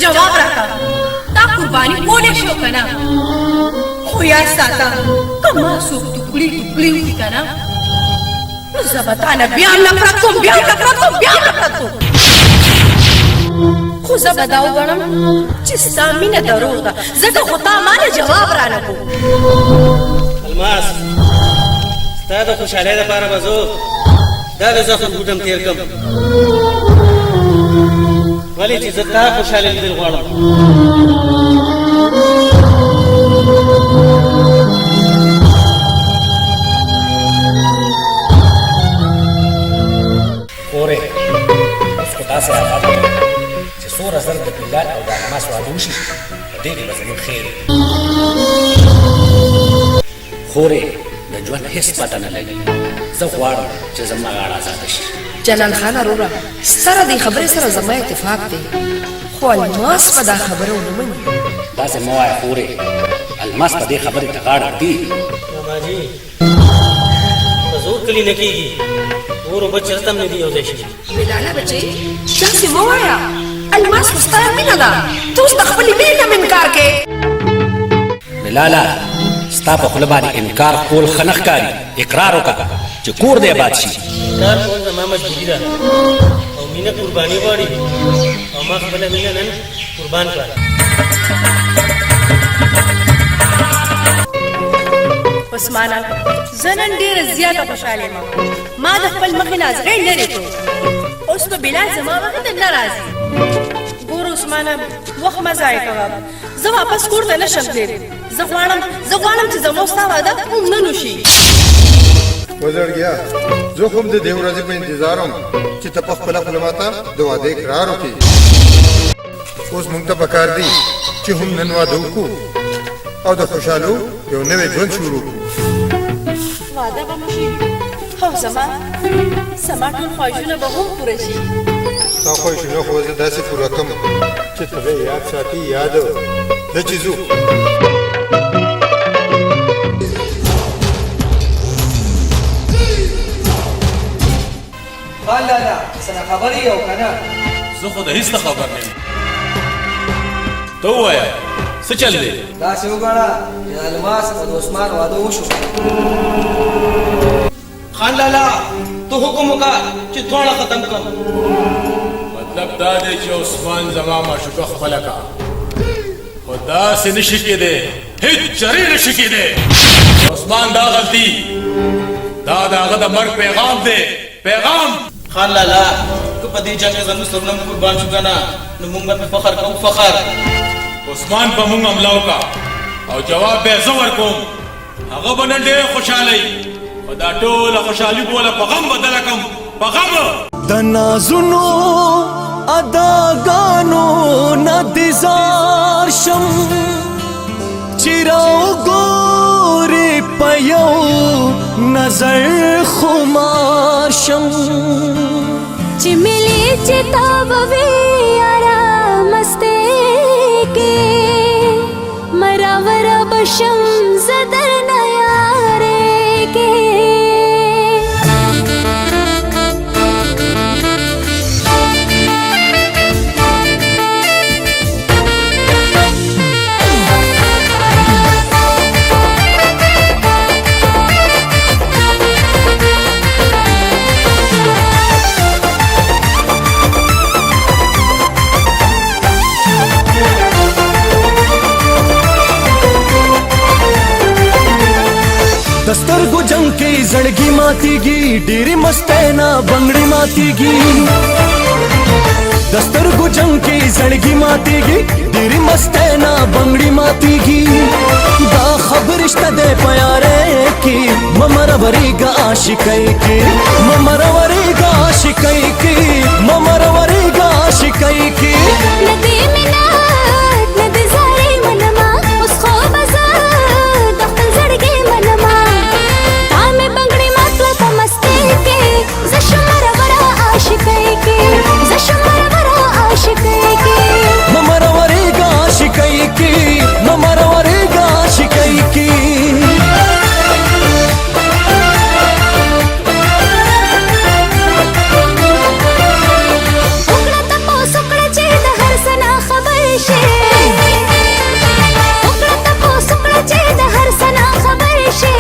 [SPEAKER 1] جواب راکړه دا قرباني کولی شو که نه؟ خو یاد ساته که ما څوک ټوکړي ټوکړي وکړي که نه نو زه به تا نه بیا هم نفرت کوم بیا هم نفرت کوم بیا هم نفرت کوم. خو زه به دا وګڼم چې ستا مینه دروغ ده ځکه خو تا ما نه جواب رانه کو.
[SPEAKER 4] الماس ستا د خوشحالۍ دپاره به زه دا د زخم ګوټم تېر کړم ولې چې زه تا خوشحالي لیدل غواړم.
[SPEAKER 5] خورې اوس خو داسې حالات دی چې څومره زر د بلال او د الماس واده وشي په دې کې به زموږ خیر خورې د ژوند هېڅ پته نه لګي زه غواړم چې زما غاړه ازاده شي.
[SPEAKER 2] جلال خان وروره سره دې خبرې سره زما اتفاق دی خو الماس په دا خبره ونه مني.
[SPEAKER 5] داسې مه وایه خورې الماس په دې خبرې ته غاړه ږدي.
[SPEAKER 4] ماماجي په زور کلي نه کېږي اور اوبه چېرته هم نه دي یو ځای شي.
[SPEAKER 2] بلاله بچې داسې مه وایه الماس خو ستا مینه ده ته اوس د خپلې مینې نه انکار کوې.
[SPEAKER 5] بلاله ستا په خوله باندې انکار کول ښه نه ښکاري. اقرار وکړه چې کور دې آباد شي.
[SPEAKER 4] انکار کول زما مجبوري ده او مینه قرباني غواړي او ما خپله مینه نن قربان کړه.
[SPEAKER 1] عثمانه زه نن ډېره زیاته خوشحاله یم. ما د خپل مخې نه ازغی لرې کړو اوس به بلال زما مخې ته نه راځي. ګوره عثمانه وخت مه ضایع کوه زه واپس کور ته نشم تللی. زه غواړم چې زما ستا واده عمومن وشي.
[SPEAKER 7] وزړګیا زه خو هم د دې ورځې په انتظار وم چې ته په خپله خوله ماته د واده اقرار وکړې. اوس موږ ته پکار دی چې هم نن واده وکړو او د خوشحالو یو نوی ژوند شروع کړو.
[SPEAKER 1] واده به مو شي او زما ټول خواهشونه به هم پوره شي.
[SPEAKER 7] ستا خواهشونه خو زه داسې پوره کړم چې ته به یاد ساتي. یاد ده چې ځو
[SPEAKER 6] لالا څنګه خبرې یو که نه؟
[SPEAKER 3] زه خو د هېڅ نه خبر نه یم. ته ووایه څه چل دی؟
[SPEAKER 6] داسې وګڼه چې د الماس او د عثمان واده وشو.
[SPEAKER 4] خان لالا ته حکم وکړه چې دواړه ختم کړم.
[SPEAKER 3] مطلب دا دی چې عثمان زما معشوقه خپله کړه خو داسې نه شي کېدی هېڅ چرې نه شي کېدی. عثمان دا غلطي دا د هغه د مرګ پیغام دی پیغام.
[SPEAKER 4] خان لالا که په دې جنګ کې زموږ سرونه قربان شو که نه نو موږ به فخر کوو فخر.
[SPEAKER 3] عثمان په موږ حمله وکړه او جواب به یې زه ورکوم. هغه به نن ډېر خوشحالی خو دا ټوله خوشحالي به له په غم بدله کړم په غم.
[SPEAKER 11] د نازونو اداګانو نه انتظار شم چې راوګورې په یو نظر خمار شم
[SPEAKER 9] چې ملي چې تا به وي آرامستی کې مراوره بشم زه درنه یارې کې.
[SPEAKER 11] دسترګو جنگ کې زړګي ماتيږي ډېرې مستینا بنگړي ماتيږي. دسترګو جنگ کې زړګي ماتيږي ډېرې مستینا بنگړي ماتيږي. دا خبر شته ده پیارې کې की ममरवरीगा आशिकै की ममरवरीगा आशिकै की ममरवरीगा आशिकै की
[SPEAKER 9] नदी मिनात नदी जारी मनमा उसको बजात दफ्तर जड़गे मनमा तामे बंगड़ी मातला तमस्ते के जशमर वरा आशिकै के जशमर वरा आशिकै के
[SPEAKER 11] ममरवरीगा आशिकै की ममरवरीगा आशिकै की
[SPEAKER 9] उकड़ा तपो सुकड़ा चेद हर सना खबर शे उकड़ा तपो सुकड़ा चेद हर सना खबर शे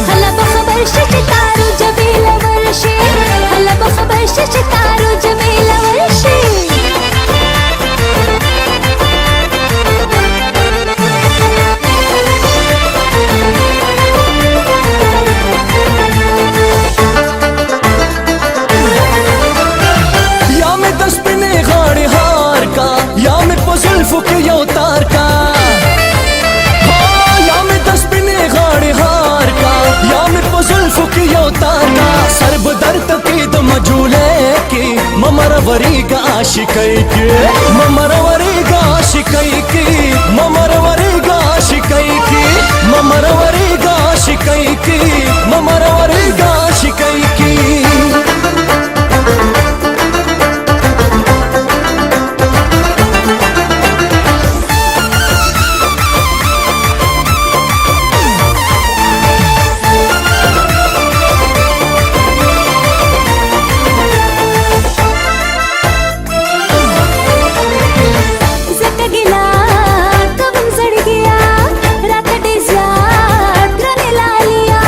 [SPEAKER 9] हला बखबर शे चितारो जबील वर्षे हला बखबर शे चितारो जबील वर्षे
[SPEAKER 11] या में दस पिने गाड़े हार का या में पजुल्फो के यो तार का हाँ या में दस पिने गाड़े हार का या में पजुल्फो के यो तार का सर्ब दर तके द मजूले की ममरवरीगा आशिकै की ममरवरीगा आशिकै की ममरवरीगा आशिकै की ममरवरीगा आशिकै की ममरवरीगा आशिकै की
[SPEAKER 9] जट गिला कबम जड़ गया रात डिज़ा ग्रने लालिया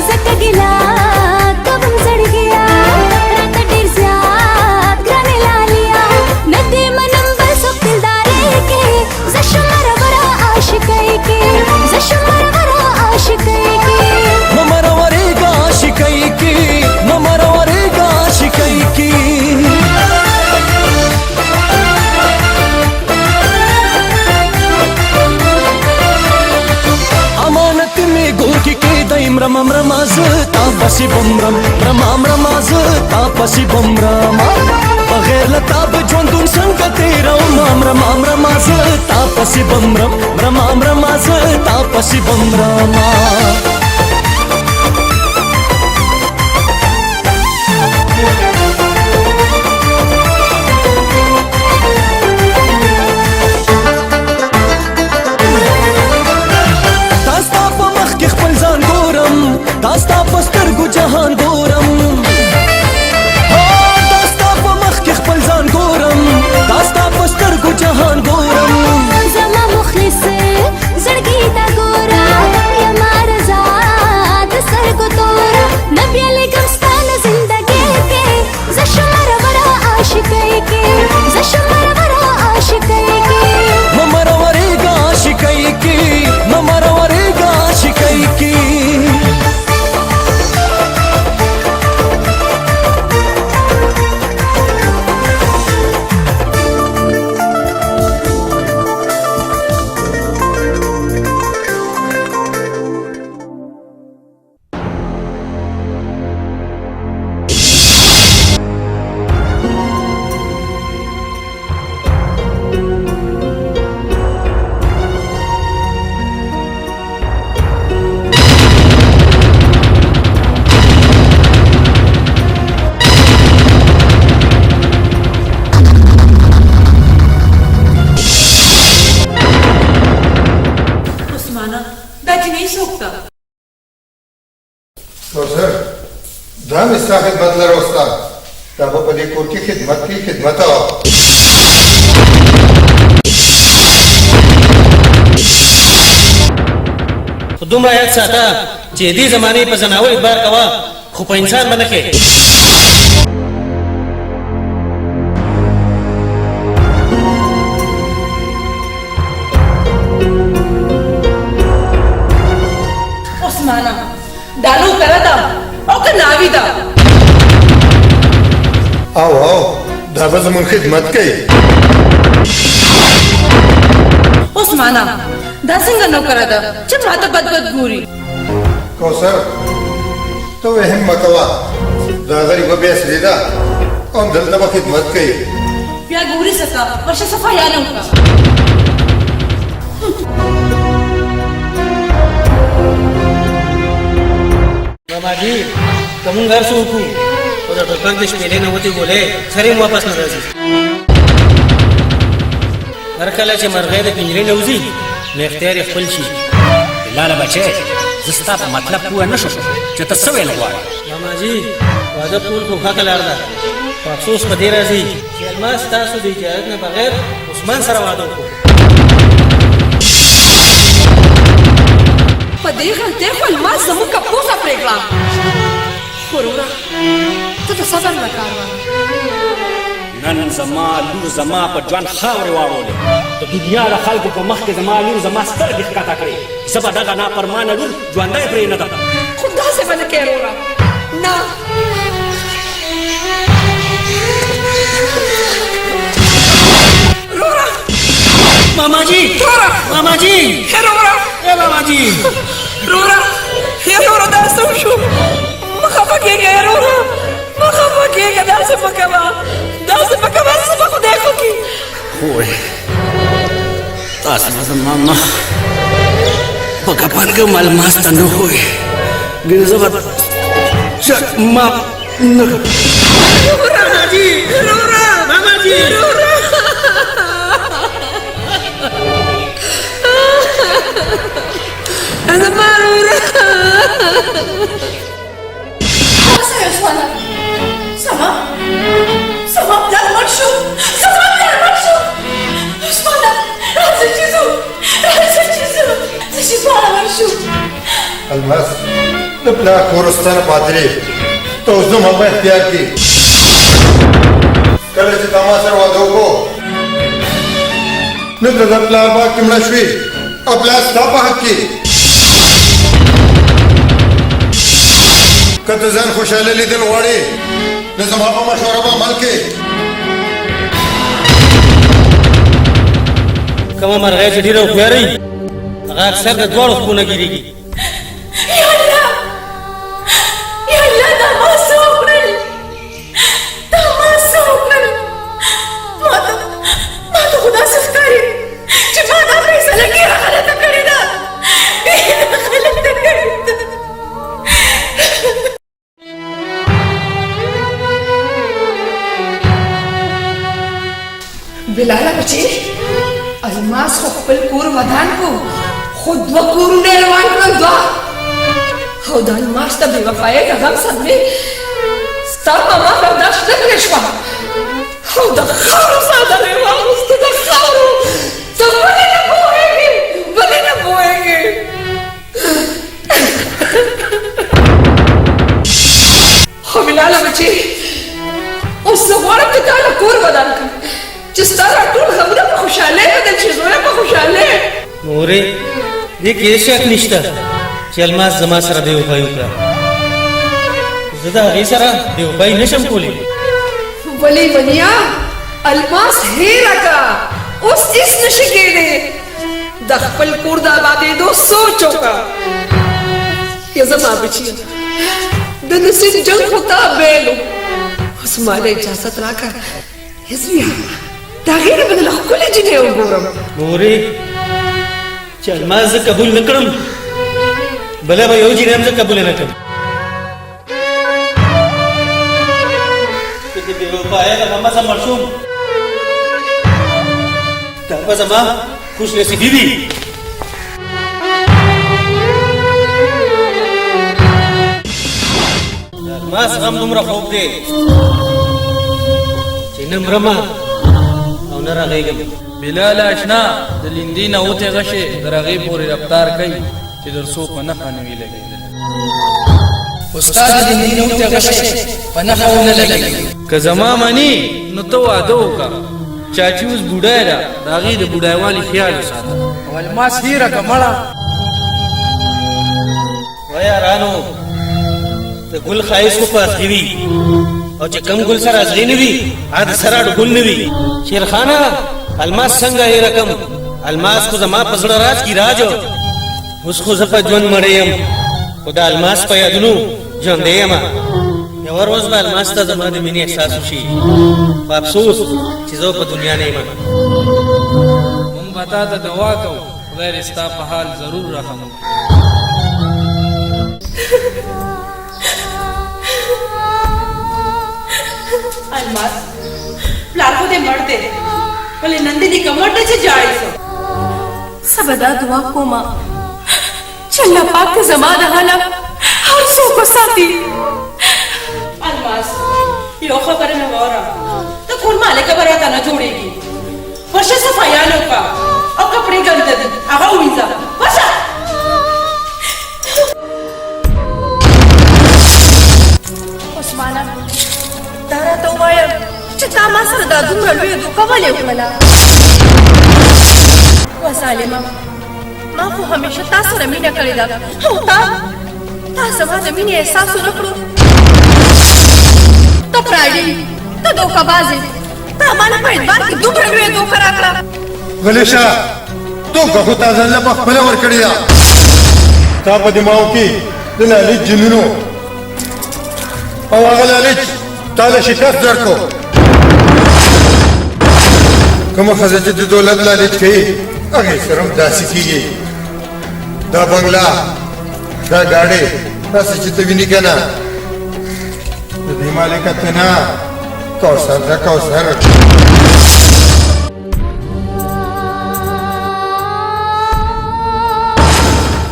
[SPEAKER 9] जट गिला कबम जड़ गया रात डिज़ा ग्रने लालिया नदी मनम बसो दिलदारे के जशमर वरा आशिकै के जशमर वरा आशिकै के
[SPEAKER 11] ममरवरीगा आशिकै की ममरवरीगा आशिकै की अमानत में गोर की दईम रमम रमाज तापसी बमरम रमाम रमाज तापसी बमरमा बगैर लताब जोंदुन संग तेरा माम रमाम रमाज तापसी बमरम रमाम रमाज तापसी बमरमा दास्ता په مخ کې خپل ځان ګورم داستا په سترګو جهان ګورم داستا په مخ کې خپل ځان ګورم داستا په سترګو جهان ګورم
[SPEAKER 9] زما مخلص زړګي تا ګورا یا مارزا د سرګو تورا نبی علی ګمستانه زندګي کې زشمر ورا عاشقۍ کې زشمر ورا عاشقۍ کې
[SPEAKER 11] ममरवरीगा आशिकै की ममरवरीगा आशिकै की
[SPEAKER 10] उस्माना बैठी नहीं सोखता
[SPEAKER 7] کوثر دا مې ستا خدمت لره استاد دا به په دې کور کې خدمت کې خدمت وه
[SPEAKER 4] خو دومره یاد ساته چې دې زمانې په زناور اعتبار کوه خو په انسان باندې کې
[SPEAKER 10] उस्माना डालू करदा او که ناوی دا
[SPEAKER 7] او دا به زموږ خدمت کوي
[SPEAKER 10] उस्माना دا څنګه نوکره ده چې ماته بد بد ګوري
[SPEAKER 7] کوثر ته وهم مکوا دا غریب بیا سړي ده او دلته به خدمت کوي
[SPEAKER 10] بیا ګوري سکا ورشه صفایا نه وکړه
[SPEAKER 4] मामा जी कमून घर से उठू और डॉक्टर के पहले न होती बोले सरे वापस न राजी हर कला से मर गए पिंजरे न उजी ने इख्तियार खपल शي
[SPEAKER 5] لاله بچي زستا په مطلب پوه نشو چې ته څه ویل غواړې
[SPEAKER 4] मामा जी واده ټول خو خاطر لار ده افسوس پدې راځي چې الماس تاسو د اجازه نه بغیر عثمان سره واده وکړو
[SPEAKER 10] په دې غلطۍ خو الماس زموږ کپوسه پرېږله وروره ته د صبر نه کار واخله
[SPEAKER 5] نن زما لور زما په ژوند خاورې واړولې د دنیا د خلکو په مخ کې زما لور زما سترګې ښکته کړې زه به دغه نافرمانه لور ژوندی پرې نه ده
[SPEAKER 10] خو داسې به نه کوې وروره نه وروره
[SPEAKER 4] मामा जी
[SPEAKER 10] وروره
[SPEAKER 4] मामा जी
[SPEAKER 10] ښه وروره
[SPEAKER 4] ए मामा जी
[SPEAKER 10] وروره وروره داسې وشو مه خفه کېږه وروره مه خفه کېږه داسې مه کوه داسې مه کوه زه به خدای خوږي
[SPEAKER 5] خوی تاسو به زما مخ په کپن کې ملماس ته نه وای ګینه زه به چک ما نه
[SPEAKER 10] ماما جی وروره
[SPEAKER 4] मामा जी
[SPEAKER 10] وروره زما وروره سما سما پلار مړ شو سما پلار مړ شو عثمانه راځه چې ځو راځه چې ځو زه چې دواړه مړ شو
[SPEAKER 7] الماس د پلار کورستانه پاترې ته اوس زما په اختیار کې کله چې تا ما سره واده وکړو نو ته د پلار باغ کې مړه شوې او پلار ستا په حق کې که ته ځان خوشحاله لیدل غواړې نو زما په مشوره به عمل کې
[SPEAKER 4] کومه مرغۍ چې ډېره هوښیارۍ هغه اکثر د دواړو خپو نه ګیرېږي
[SPEAKER 10] یا الله دا ما څه وکړل دا ما څه وکړل ما ته خو داسې ښکاري چې ما دا فیصله ډېره غلطه کړې ده ډېره غلطه کړې ده
[SPEAKER 12] بلاله بچی الماس خو خپل کور ودان کو خود دوه کورونه روان کړل دوه او د الماس ته بې وفایۍ د غم صدمې ستا ماما برداشت نه کړې شوه او د خاورو څادر یې واغوستې د خاورو ته ولې نه پوهېږې ولې نه پوهېږې خو بلاله بچی اوس زه غواړم چې تا له کور ودان کړم چې ستا دا ټول خبره په خوشحالۍ بدل شي زویه په خوشحالۍ
[SPEAKER 4] مورې دې کې هېڅ شک نشته چې الماس زما سره بې وفایي وکړه زه د هغې سره بې وفایي نشم کولی
[SPEAKER 12] ولې ونیا الماس هېره کړه اوس هېڅ نشي کېدی د خپل کور د آبادېدو سوچ وکړه یا زما بچیه د نصیب جنګ خو تا بیل و اوس ما له اجازت راکړه یزویه د هغې نه به د له ښکلې جینۍ وګورم
[SPEAKER 4] مورې چې الماس زه قبول نه کړم بله به یو جینۍ هم زه قبوله نه کړم چې د بې وفایۍ له ماما زه مړ شوم دا به زما خوش نصیبي وي د الماس غم دومره خوږ دی چې نه مرمه او نه رغېږم
[SPEAKER 6] بلال اشنا د لیندې نه وتې غشې تر هغې پورې رفتار کوي چې در څو په نښه نه وي لګېدلی استاد د لیندې نه وتې غشې په نښه ونه لګېږي که زما مني نو ته واده وکړه چاچي اوس بوډۍ ده د هغې د بوډایوالي خیال وساته او الماس هېره که مړه
[SPEAKER 4] ویارانو د ګل ښایست خو په اصلي وي او چې کم ګل سره اصلي نه وي هغه د سره ګل نه وي شیرخانه الماس څنګه هېره کړم الماس خو زما په زړه راز کې راج اوس خو زه په ژوند مړی یم خو د الماس په یادونو ژوندی یم یوه ورځ به الماس ته زما د مینې احساس وشي په افسوس چې زه په دنیا نه یم
[SPEAKER 6] مونږ به تا ته دعا کوو خدای دې ستا په حال ضرور رحم وکړي
[SPEAKER 10] الماس پلار خو دې مړ دی ولې نن دې کمر ته چې جاړې سو
[SPEAKER 1] سبدا دعا کوما چې الله پاک زما د حالت هر څوک ساتي.
[SPEAKER 10] الماس یو خبره نه وره ته کور مالک به راته نه جوړېږي ورشه صفایان وکړه او کپړې ګنده دي هغه ووینځه ورشه.
[SPEAKER 1] عثمانه دا راته ووایه چې تا ما سره دا دومره لویه دوکه ولې وکړله؟ وا ظالمه ما خو همیشه تا سره مینه کړې ده او تا زما د مینې احساس ونه کړو. ته پراډي ته دوکهباز یې تا ما نه په اعتبار کې دومره لویه دوکه راکړه.
[SPEAKER 7] غلی شه دوکه خو تا ځان له پخپله ورکړې ده تا په دماغو کې د لالچ جنونو او هغه لالچ تا له شکست درکړو. کومه ښځه چې د دولت لالچ کوي هغې سره هم داسې کېږي. دا بنګله دا ګاډې داسې چې ته وینې که نه د دې مالکه ته نه کوثر ده کوثر.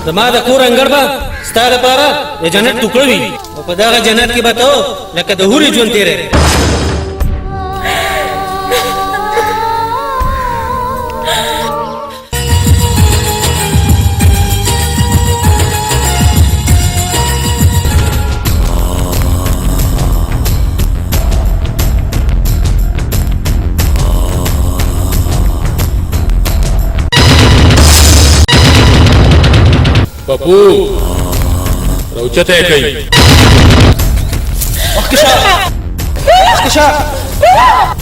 [SPEAKER 4] زما د کور انګړ به ستا لپاره د جنت ټوکړه وي او په دغه جنت کې به ته لکه د هورې ژوند تېری.
[SPEAKER 3] پپو روچته کوي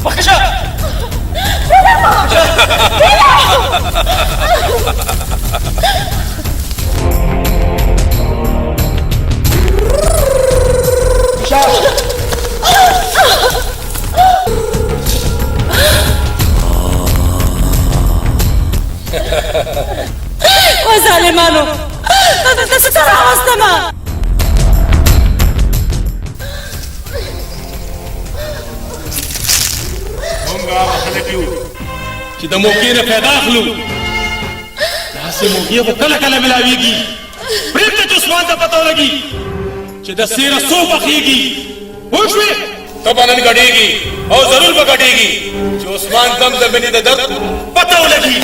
[SPEAKER 4] وخکشه
[SPEAKER 10] و ظالمانو تاسو ته راوستمه
[SPEAKER 3] مونږ هغه خلک یو چې د موقع نه فایده اخلو. داسې موقع خو کله کله ملاویږي پرېږده چې عثمان ته پته ولګي چې د سیره څو پخېږي پوه شوې ته به نن ګډېږي او ضرور به ګډېږي چې عثمان دم د مینې د درد پته ولګي.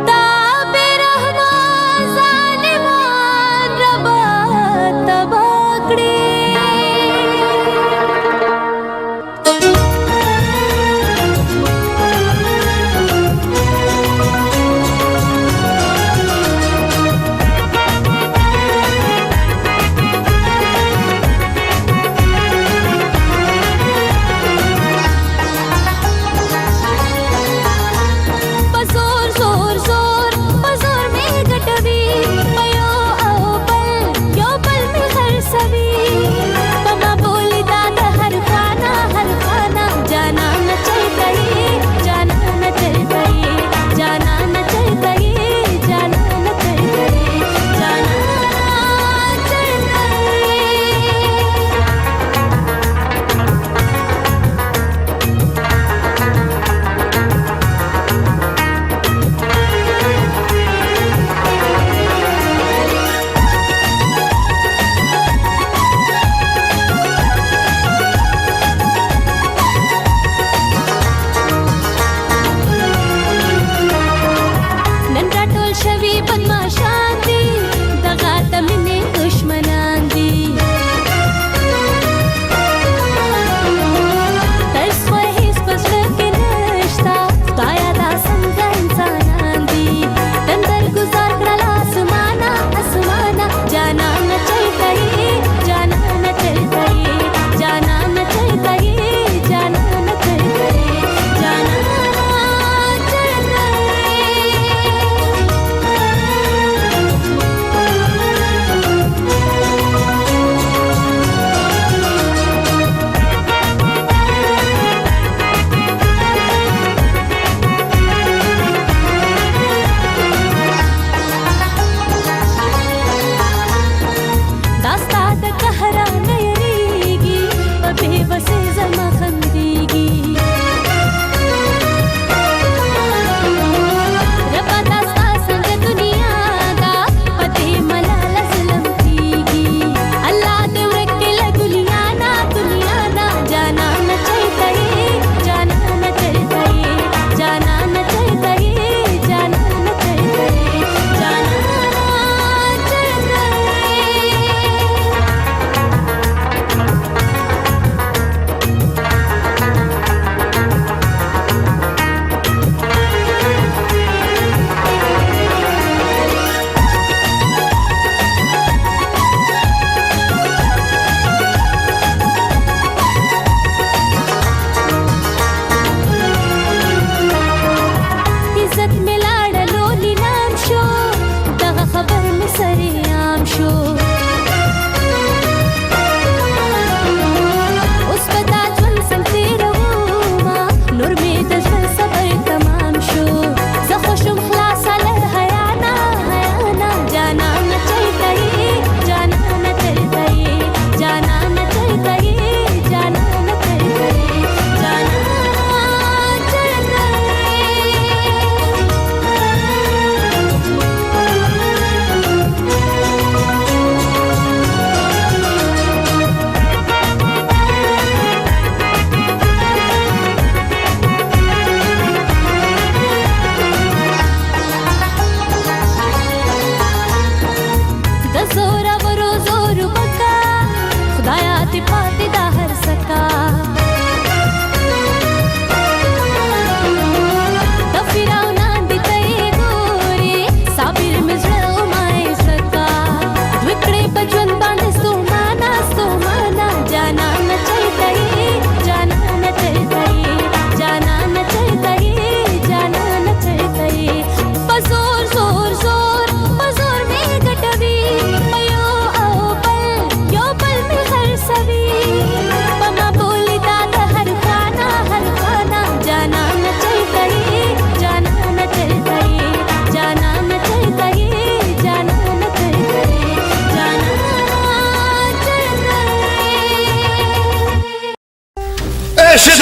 [SPEAKER 9] Da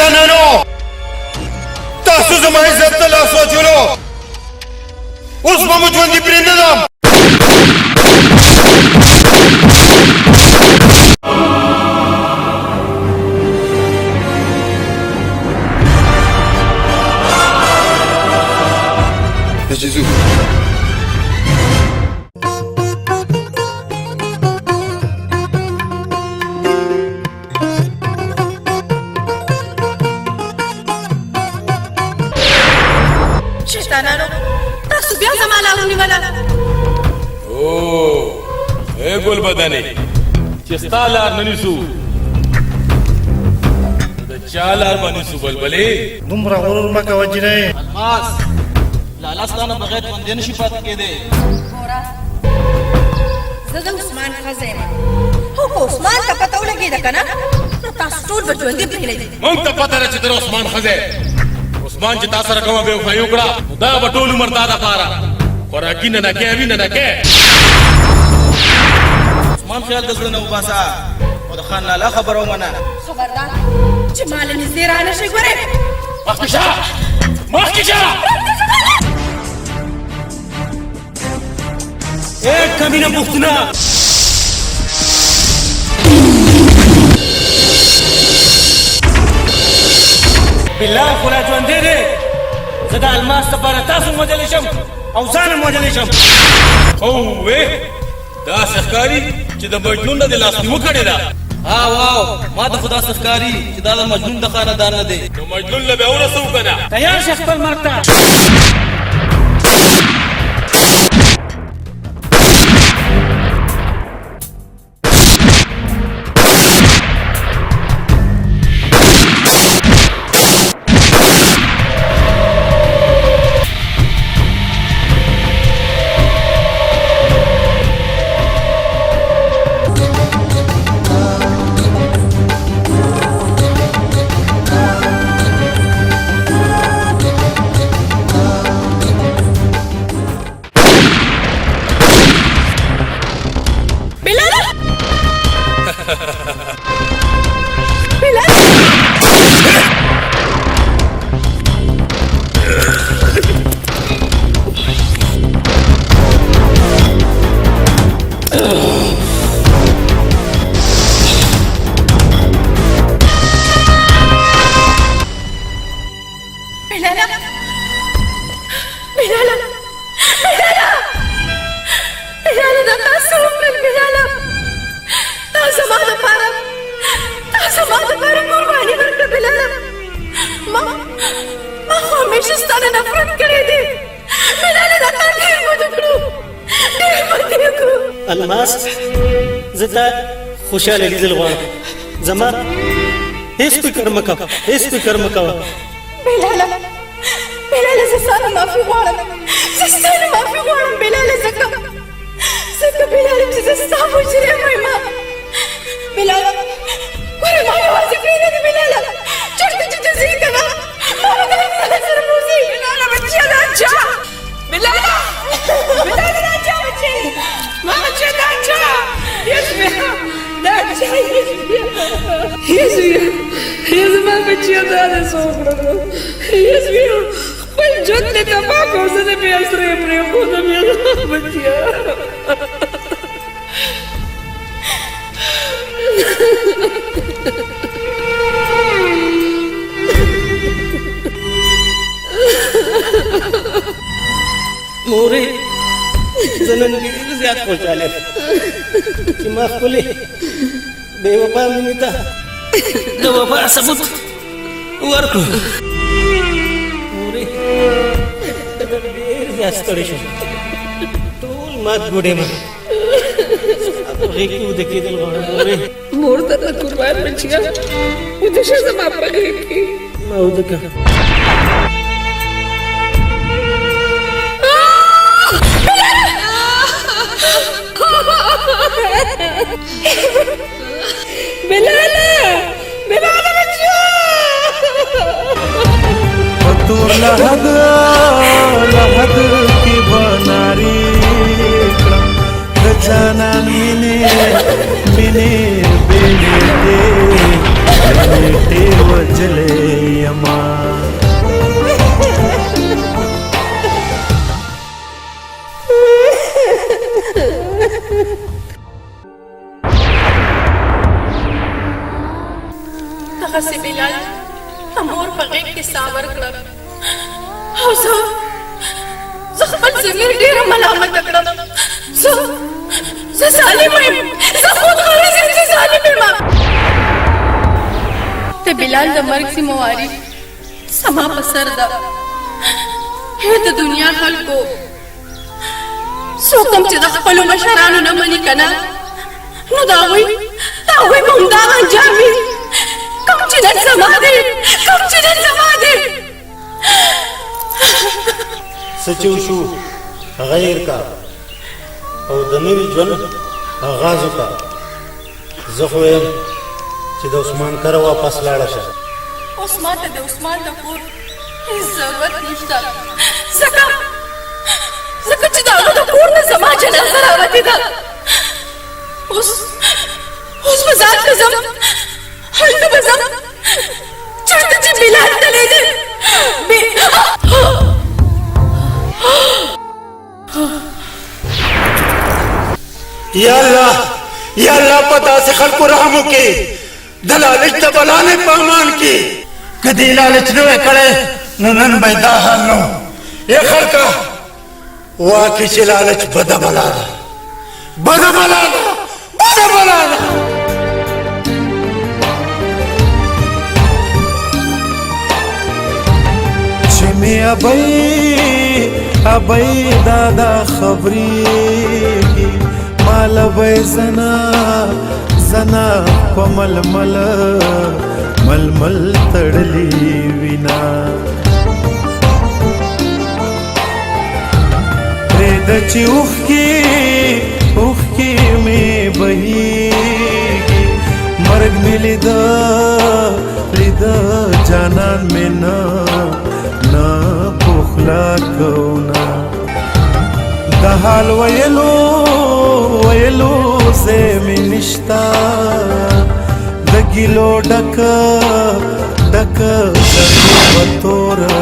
[SPEAKER 7] جانانو تاسو زما عزت ته لاس واچولو اوس به مو ژوندي پرېنده دم جیزو
[SPEAKER 1] شیطانانو تاسو بیا زما لاره ونیوله
[SPEAKER 3] او اے ګل بدنې چې ستا لار نه نیسو د چا لار به نیسو بلبلې
[SPEAKER 7] دومره غرور مه کوه جینۍ
[SPEAKER 4] الماس لالا ستا نه بغیر ژوندی نشي پاتې کېدی
[SPEAKER 1] ګوره زه د عثمان ښځه یم خو که عثمان ته پته ولګېده که نه نو تاسو ټول به ژوندي پرېږدئ
[SPEAKER 3] مونږ ته پته ده چې ته د عثمان ښځی عثمان چې تا سره کومه بېوفایي وکړه نو دا به ټول عمر تا دپاره خوراکي نه نکې وینه نکې
[SPEAKER 4] عثمان خیال د زړه نه وباسه او د خان لالا خبره ومنه
[SPEAKER 1] خبردار چې ما له نږدې را نه شئ ګورې
[SPEAKER 3] مخکې شه مخکې شه
[SPEAKER 4] اے کمینه پښتونه بالله خو را ژوندی دی زه د الماس لپاره تاسو وژلی شم او ځان هم وژلی شم
[SPEAKER 3] اوې داسې ښکاري چې د مجنون نه دې لاسنیوه کړې ده
[SPEAKER 4] واو ما ته خو داسې ښکاري چې دا د مجنون د خاندان نه دی
[SPEAKER 3] نو مجنون له به ورسوو که نه
[SPEAKER 4] تیار شه خپل مرګ ته الماس زه تا خوشحاله لیدل غواړم زما هیڅ فکر مه کوه هیڅ فکر مه کوه
[SPEAKER 1] بلاله بلاله زه ستا نه معافي غواړم زه ستا نه معافي غواړم بلاله ځکه بلاله چې زه ستا مجرم یم بلاله ګوره ما یوازې پرېږده بلاله چېرته چې ته ځې که نه ما به درته سره بوځې بلاله بچیه دا چا بلاله بلاله دا چا بچې ما بچه دا چا یزبیا دا چا یزبیا زما بچیه دا ده څه وکړم یزبیا خپل ژوند دې تباه کړو زه دې بې اسره یې پرېښودم یا زما بچیه
[SPEAKER 4] مورې زه نن ډېر زیات خوشحاله یم چې ما خپلې بې وفا مینې ته د وفا ثبوت ورکړو مورې زه نن ډېر زیات ستړی شوم ټول مات ګوډې ما ستا په غېږ کې وده کېدل غواړم مورې
[SPEAKER 12] مور ته نه قربان بچیه وده شه زما په غېږ کې
[SPEAKER 4] ما وده کړه
[SPEAKER 12] بلاله بلاله بچیه
[SPEAKER 11] تور لحد کی بناری د جانان مینه بیلی دې وجلې
[SPEAKER 1] دغه سي بلال امور په غېږ کې ساور کړم او زه خپل ضمیر ډېره ملامته کړم. زه ظالم یم، زه خود غرض یم، زه ظالم یم. د بلال د مرګ ذمواري زما په سر ده. د دنیا خلکو څوک هم چې د خپلو مشرانو نه مني که نه، نو د هغوی به همدغه انجام وي کوم چې نن زما دی.
[SPEAKER 7] څه چې وشو هغه هېر کا او د نوي ژوند آغاز وکړه. زه خو یم چې د عثمان کره واپس لاړه شه.
[SPEAKER 1] اوس ما ته د عثمان د کور هېڅ ضرورت نشته، ځکه چې د هغه د کور نه زما جنازه راوتې ده. اوس به ځان ته ځم، هلته به ځم چېرته چې بلال تللی دی.
[SPEAKER 7] یا الله په داسې خلکو رحم وکړي، د لالچ د بلا نه په امان کې. که دې لالچ نه وی کړی نو نن به دا حال نه و. ای خلکه واقع چې لالچ بده بلا ده.
[SPEAKER 13] چې مې ابۍ دادا خبرېږي، مال به زنا په ململ تړلې وینا. پرېږده چې اوښکې مې بهېږي، مرګ مې لیده جانان مې نه پخلا کونا. د حال ویلو ځای مې نشته، د ګیلو ډکه زړګی به توره